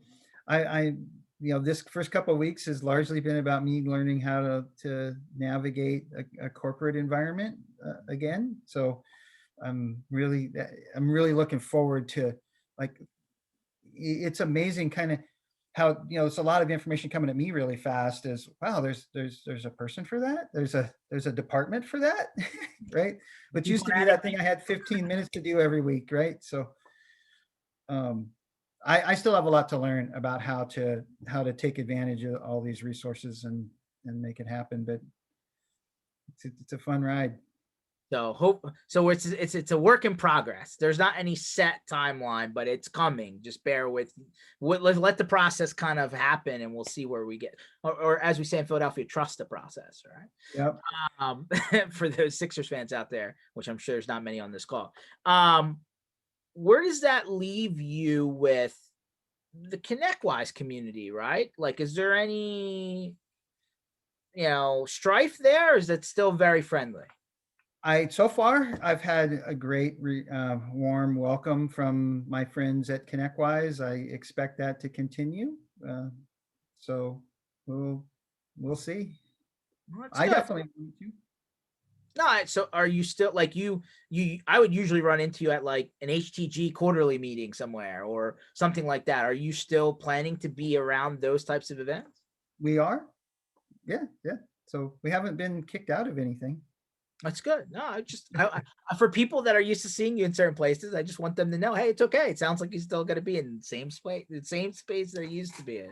I this first couple of weeks has largely been about me learning how to navigate a corporate environment again. So I'm really looking forward to, like, it's amazing kind of how it's a lot of information coming at me really fast. Is wow, there's a person for that, there's a department for that. Right, which used People to be adding that thing I had 15 minutes to do every week, right? So um I still have a lot to learn about how to take advantage of all these resources and make it happen, but it's a fun ride. So it's a work in progress. There's not any set timeline, but it's coming. Just bear with, let the process kind of happen, and we'll see where we get. Or as we say in Philadelphia, trust the process, right? Yep. For those Sixers fans out there, which I'm sure there's not many on this call. Where does that leave you with the ConnectWise community, right? Like, is there any strife there, or is it still very friendly? So far I've had a great warm welcome from my friends at ConnectWise. I expect that to continue. Uh, so we'll see. Well, that's I good. definitely want to. No, so are you still like I would usually run into you at like an HTG quarterly meeting somewhere or something like that. Are you still planning to be around those types of events? We are. Yeah, yeah. So we haven't been kicked out of anything. That's good. No, for people that are used to seeing you in certain places, I just want them to know, hey, it's okay. It sounds like you're still going to be in the same space they're used to be in.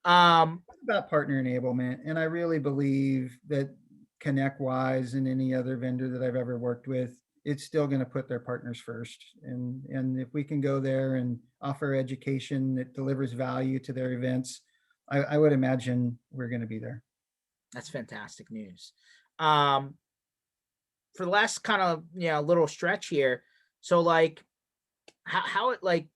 It's about partner enablement, and I really believe that ConnectWise and any other vendor that I've ever worked with, it's still going to put their partners first. And if we can go there and offer education that delivers value to their events, I would imagine we're going to be there. That's fantastic news. Um, for the last kind of little stretch here, so like how it like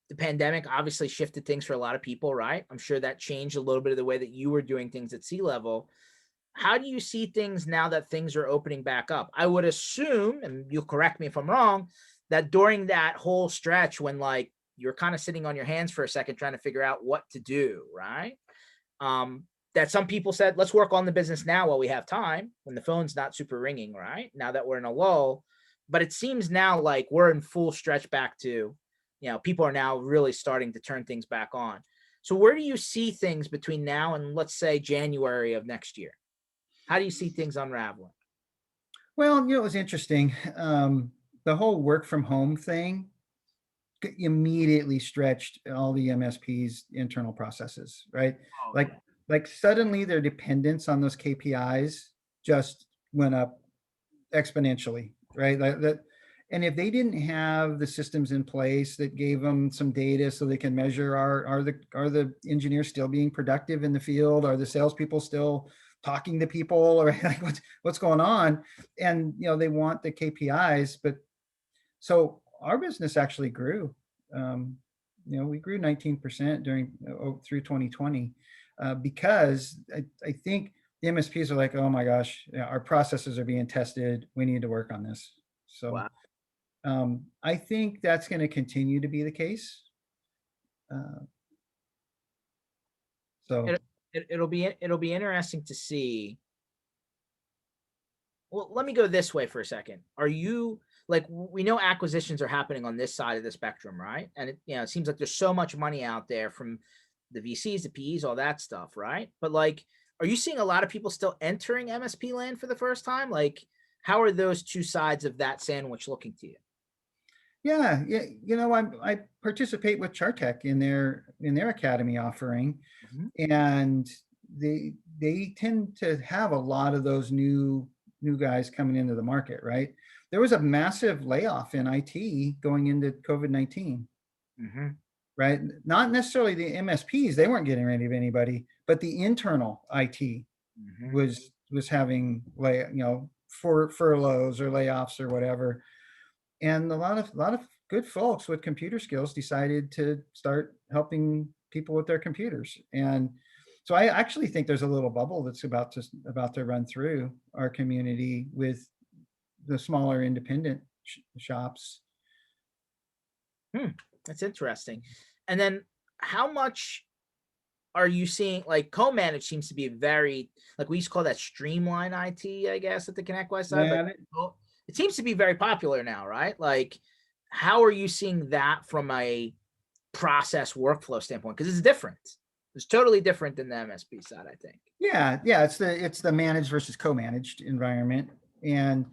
the pandemic obviously shifted things for a lot of people, right? I'm sure that changed a little bit of the way that you were doing things at sea level. How do you see things now that things are opening back up? I would assume, and you'll correct me if I'm wrong, that during that whole stretch when like you're kind of sitting on your hands for a second trying to figure out what to do, right? Um, that some people said, let's work on the business now while we have time, when the phone's not super ringing, right? Now that we're in a lull. But it seems now like we're in full stretch back to, people are now really starting to turn things back on. So where do you see things between now and let's say January of next year? How do you see things unraveling? Well, it was interesting. The whole work from home thing immediately stretched all the MSPs' internal processes, right? Oh Like, yeah. like suddenly their dependence on those KPIs just went up exponentially, right? Like that, and if they didn't have the systems in place that gave them some data so they can measure are the engineers still being productive in the field? Are the salespeople still talking to people? Or like what's going on? And they want the KPIs, but so our business actually grew. Um, we grew 19% through 2020 because I think the MSPs are like, oh my gosh, our processes are being tested. We need to work on this. So Wow. I think that's going to continue to be the case. Uh, so It'll be interesting to see. Well, let me go this way for a second. Are you like we know acquisitions are happening on this side of the spectrum, right? And it seems like there's so much money out there from the VCs, the PEs, all that stuff, right? But like, are you seeing a lot of people still entering MSP land for the first time? Like, how are those two sides of that sandwich looking to you? yeah, yeah, I participate with Chartech in their academy offering, Mhm. and they tend to have a lot of those new guys coming into the market, right? There was a massive layoff in IT going into COVID-19, Mhm. right? Not necessarily the MSPs, they weren't getting rid of anybody, but the internal IT Mhm. was having furloughs or layoffs or whatever. And a lot of good folks with computer skills decided to start helping people with their computers. And so I actually think there's a little bubble that's about to run through our community with the smaller independent shops. Hmm. That's interesting. And then how much are you seeing like co-managed seems to be very like we used to call that streamline IT, I guess, at the ConnectWise side, but Yeah, it seems to be very popular now, right? Like, how are you seeing that from a process workflow standpoint? Because it's different. It's totally different than the MSP side, I think. yeah. It's the managed versus co-managed environment, and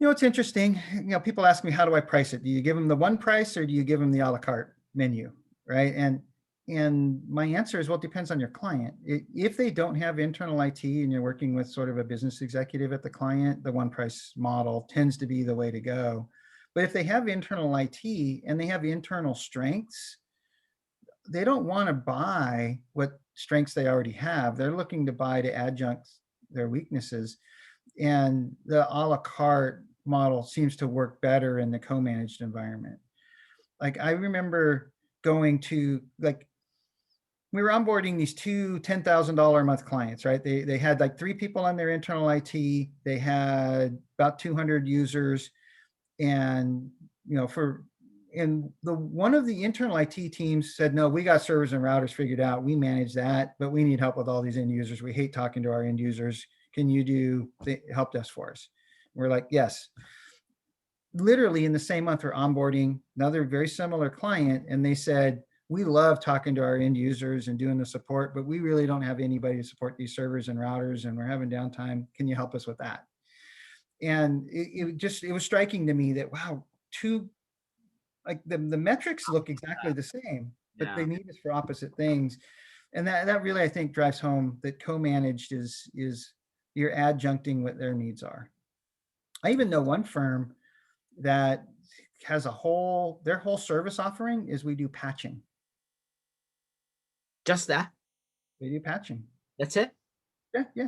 it's interesting. People ask me, how do I price it? Do you give them the one price or do you give them the a la carte menu, right? And my answer is, well, it depends on your client. If they don't have internal IT and you're working with sort of a business executive at the client, the one price model tends to be the way to go. But if they have internal IT and they have internal strengths, they don't want to buy what strengths they already have. They're looking to buy to adjunct their weaknesses. And the a la carte model seems to work better in the co-managed environment. Like I remember going to like we were onboarding these two $10,000 a month clients, right? They had like three people on their internal IT. They had about 200 users, and the one of the internal IT teams said, no, we got servers and routers figured out. We manage that, but we need help with all these end users. We hate talking to our end users. Can you do the help desk for us? We're like, yes. Literally in the same month, we're onboarding another very similar client, and they said, we love talking to our end users and doing the support, but we really don't have anybody to support these servers and routers, and we're having downtime. Can you help us with that? And it was striking to me that, wow, two, like the metrics look exactly the same, but they Yeah. need us for opposite things. And that really, I think, drives home that co-managed is you're adjuncting what their needs are. I even know one firm that has their whole service offering is we do patching. Just that. They do patching. That's it. Yeah, yeah.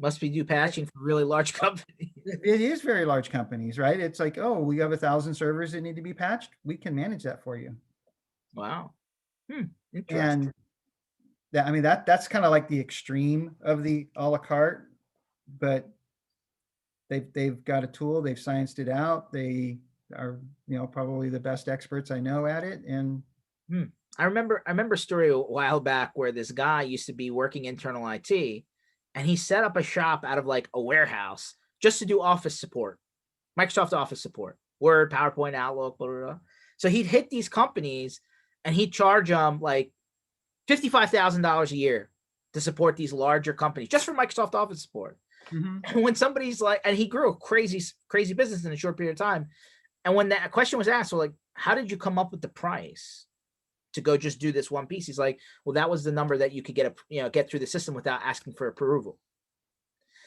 Must be do patching for really large companies. It is very large companies, right? It's like, oh, we have 1,000 servers that need to be patched. We can manage that for you. Wow. Interesting. And that, I mean, that's kind of like the extreme of the a la carte, but they've got a tool, they've scienced it out. They are, probably the best experts I know at it. And Hmm. I remember a story a while back where this guy used to be working internal IT, and he set up a shop out of like a warehouse just to do office support, Microsoft Office support, Word, PowerPoint, Outlook, blah, blah, blah. So he'd hit these companies and he'd charge them like $55,000 a year to support these larger companies just for Microsoft Office support. Mhm. And when somebody's like, and he grew a crazy business in a short period of time. And when that question was asked, well, like, how did you come up with the price to go just do this one piece? He's like, well, that was the number that you could get through the system without asking for approval.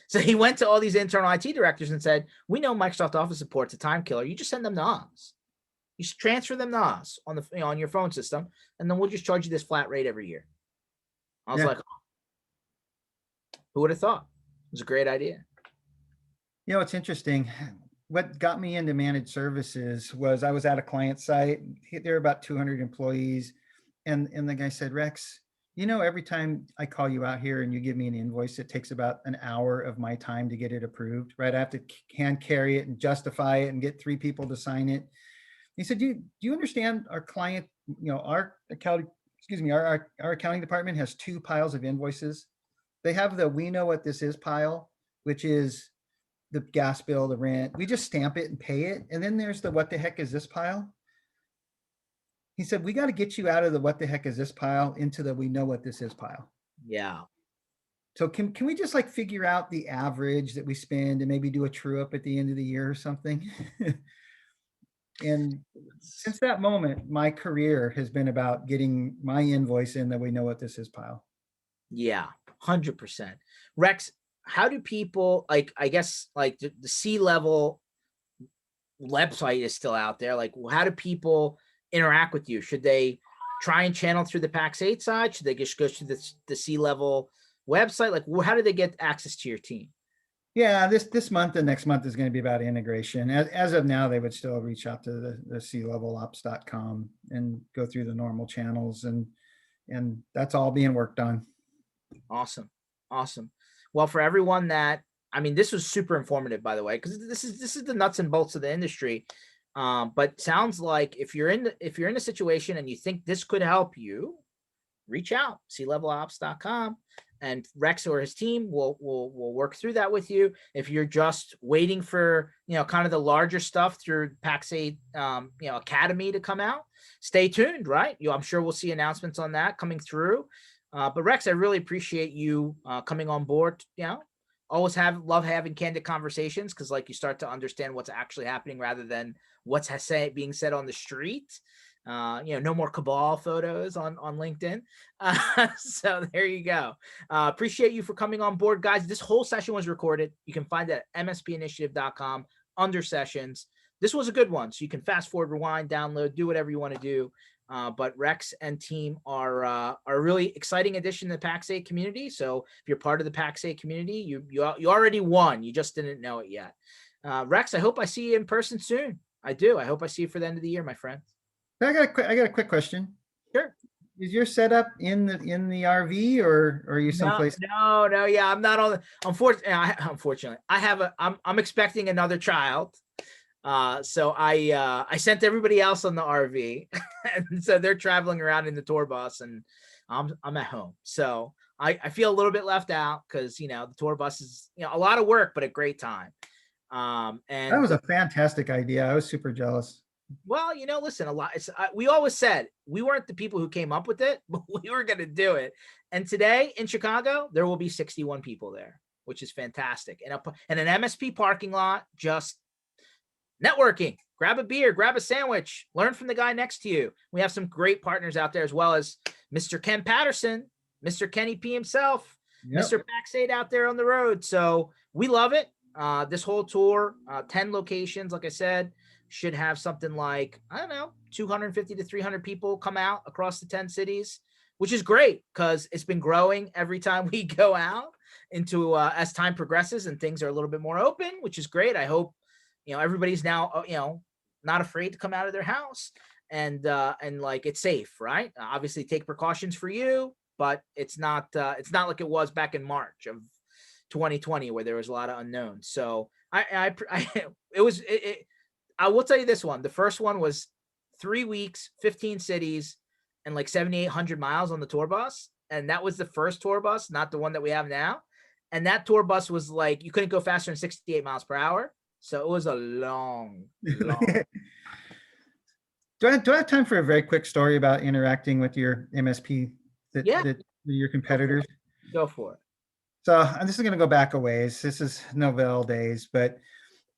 So he went to all these internal IT directors and said, we know Microsoft Office support's a time killer. You just send them to us. You just transfer them to us on the on your phone system, and then we'll just charge you this flat rate every year. I was Yeah. like, who would have thought? It was a great idea. It's interesting. What got me into managed services was I was at a client site. There were about 200 employees. And the guy said, Rex, every time I call you out here and you give me an invoice, it takes about an hour of my time to get it approved, right? I have to hand carry it and justify it and get 3 people to sign it. He said, do you understand our client, our accounting, our accounting department has 2 piles of invoices. They have the we know what this is pile, which is the gas bill, the rent. We just stamp it and pay it. And then there's the what the heck is this pile? He said, we got to get you out of the what the heck is this pile into the we know what this is pile. Yeah. So can we just like figure out the average that we spend and maybe do a true up at the end of the year or something? And since that moment, my career has been about getting my invoice in that we know what this is pile. Yeah, 100%. Rex, how do people, like, I guess like the C-level website is still out there. Like, how do people interact with you? Should they try and channel through the Pax8 side? Should they just go to the C-level website? Like, how do they get access to your team? Yeah, this month and next month is going to be about integration. As of now, they would still reach out to the clevelops.com and go through the normal channels, and that's all being worked on. Awesome. Awesome. Well, for everyone that, I mean, this was super informative, by the way, because this is the nuts and bolts of the industry. But sounds like if you're in a situation and you think this could help you, reach out, clevelops.com, and Rex or his team will work through that with you. If you're just waiting for, kind of the larger stuff through Pax8, Academy to come out, stay tuned, right? I'm sure we'll see announcements on that coming through. But Rex, I really appreciate you coming on board. Always love having candid conversations, because like you start to understand what's actually happening rather than what's being said on the street. No more cabal photos on LinkedIn. So there you go. Appreciate you for coming on board, guys. This whole session was recorded. You can find it at mspinitiative.com under sessions. This was a good one. So you can fast forward, rewind, download, do whatever you want to do. But Rex and team are a really exciting addition to the Pax8 community. So if you're part of the Pax8 community, you already won. You just didn't know it yet. Rex, I hope I see you in person soon. I do. I hope I see you for the end of the year, my friend. I got a quick question. Sure. Is your setup in the RV, or are you someplace? No. Yeah, I'm not on. Unfortunately, I'm expecting another child. So I sent everybody else on the RV, and so they're traveling around in the tour bus, and I'm at home. So I feel a little bit left out, because the tour bus is a lot of work, but a great time. That And was a fantastic idea. I was super jealous. well, listen, we always said we weren't the people who came up with it, but we were going to do it. And today in Chicago, there will be 61 people there, which is fantastic. And an MSP parking lot, just networking, grab a beer, grab a sandwich, learn from the guy next to you. We have some great partners out there, as well as Mr. Ken Patterson, Mr. Kenny P himself, Mr. Pax8 out there on the road. So we love it. This whole tour, 10 locations, like I said, should have something like, I don't know, 250 to 300 people come out across the 10 cities, which is great, because it's been growing every time we go out. into as time progresses and things are a little bit more open, which is great. I hope, everybody's now, not afraid to come out of their house, and like it's safe, right? Obviously take precautions for you, but it's not like it was back in March of 2020 where there was a lot of unknowns. So it was, I will tell you this one. The first one was 3 weeks, 15 cities, and like 7,800 miles on the tour bus. And that was the first tour bus, not the one that we have now. And that tour bus was like, you couldn't go faster than 68 miles per hour. So it was a long, long. Do I have time for a very quick story about interacting with your MSP, Yeah, that your competitors? go for it. So and this is going to go back a ways. This is Novell days, but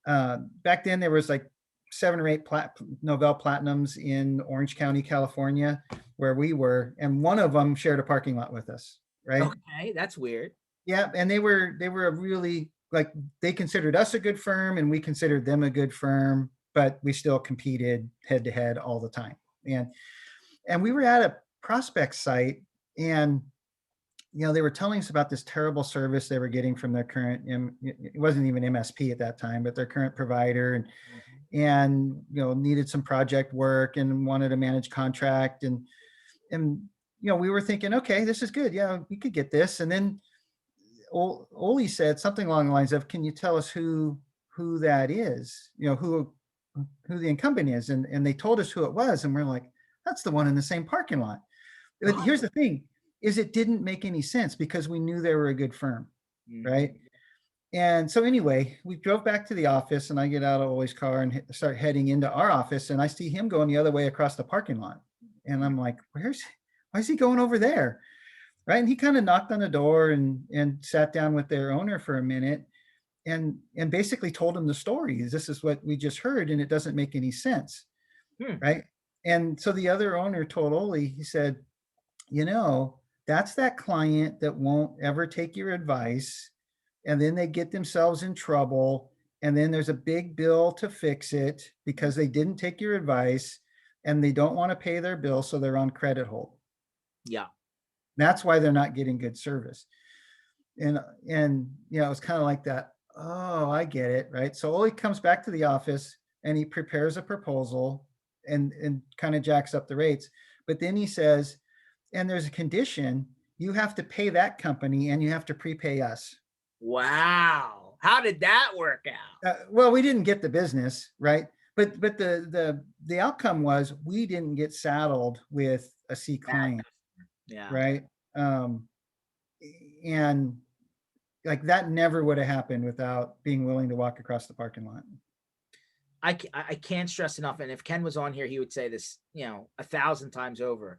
back then there was like 7 or 8 Novell Platinums in Orange County, California, where we were, and one of them shared a parking lot with us, right? Okay, that's weird. Yeah, and they were a really, like, they considered us a good firm and we considered them a good firm, but we still competed head to head all the time. And we were at a prospect site, and they were telling us about this terrible service they were getting from their current, it wasn't even MSP at that time, but their current provider, and needed some project work and wanted a managed contract, and we were thinking, okay, this is good, yeah, we could get this. And then Oli said something along the lines of, can you tell us who that is, who the incumbent is? And they told us who it was, and we're like, that's the one in the same parking lot. But here's the thing, is it didn't make any sense because we knew they were a good firm, right? And so anyway, we drove back to the office, and I get out of Oli's car and start heading into our office, and I see him going the other way across the parking lot. And I'm like, why is he going over there? Right. And he kind of knocked on the door and sat down with their owner for a minute and basically told him the story. This is what we just heard, and it doesn't make any sense. Right. And so the other owner told Oli, he said, that's that client that won't ever take your advice, and then they get themselves in trouble, and then there's a big bill to fix it because they didn't take your advice, and they don't want to pay their bill, so they're on credit hold. Yeah. That's why they're not getting good service. And it was kind of like that. Oh, I get it. Right. So Oli comes back to the office and he prepares a proposal and kind of jacks up the rates. But then he says, and there's a condition, you have to pay that company and you have to prepay us. Wow. How did that work out? Well, we didn't get the business, right? But the outcome was we didn't get saddled with a C client. Yeah. Right. And like that never would have happened without being willing to walk across the parking lot. I can't stress enough. And if Ken was on here, he would say this, 1,000 times over.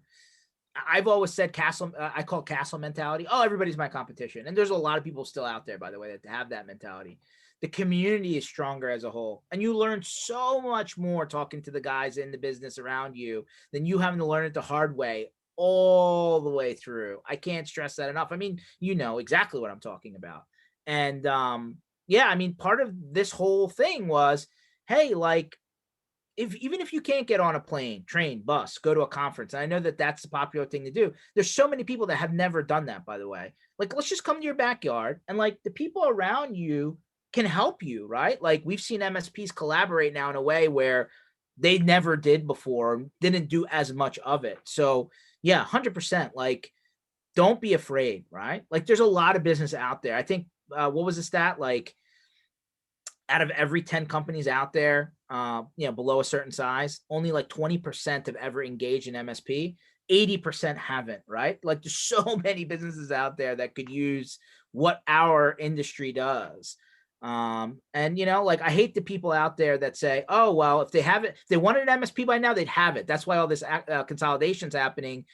I've always said I call castle mentality. Oh, everybody's my competition. And there's a lot of people still out there, by the way, that have that mentality. The community is stronger as a whole. And you learn so much more talking to the guys in the business around you than you having to learn it the hard way all the way through. I can't stress that enough. I mean, you know exactly what I'm talking about. And yeah, I mean, part of this whole thing was, hey, like, even if you can't get on a plane, train, bus, go to a conference, and I know that that's the popular thing to do. There's so many people that have never done that, by the way. Like, let's just come to your backyard, and like the people around you can help you, right? Like, we've seen MSPs collaborate now in a way where they never did before, didn't do as much of it. So yeah, 100%. Like, don't be afraid, right? Like, there's a lot of business out there. I think, what was the stat? Like, out of every 10 companies out there, below a certain size, only like 20% have ever engaged in MSP. 80% haven't, right? Like, there's so many businesses out there that could use what our industry does. And like, I hate the people out there that say, oh, well, if they have it, if they wanted an MSP by now, they'd have it. That's why all this consolidation's happening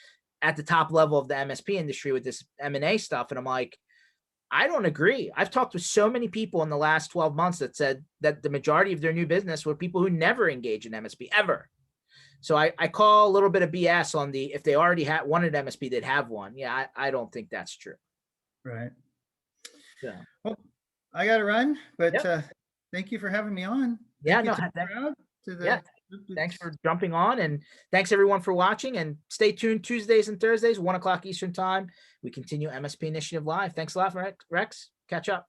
at the top level of the MSP industry with this M&A stuff. And I'm like, I don't agree. I've talked with so many people in the last 12 months that said that the majority of their new business were people who never engage in MSP ever. So I call a little bit of BS on if they already wanted MSP, they'd have one. Yeah, I don't think that's true. Right. Yeah. Well, I got to run, but Yep. thank you for having me on. Yeah, Thank you no, to the crowd, to the yeah. Thanks for jumping on, and thanks everyone for watching, and stay tuned Tuesdays and Thursdays, 1 o'clock Eastern time. We continue MSP Initiative Live. Thanks a lot, Rex. Catch up.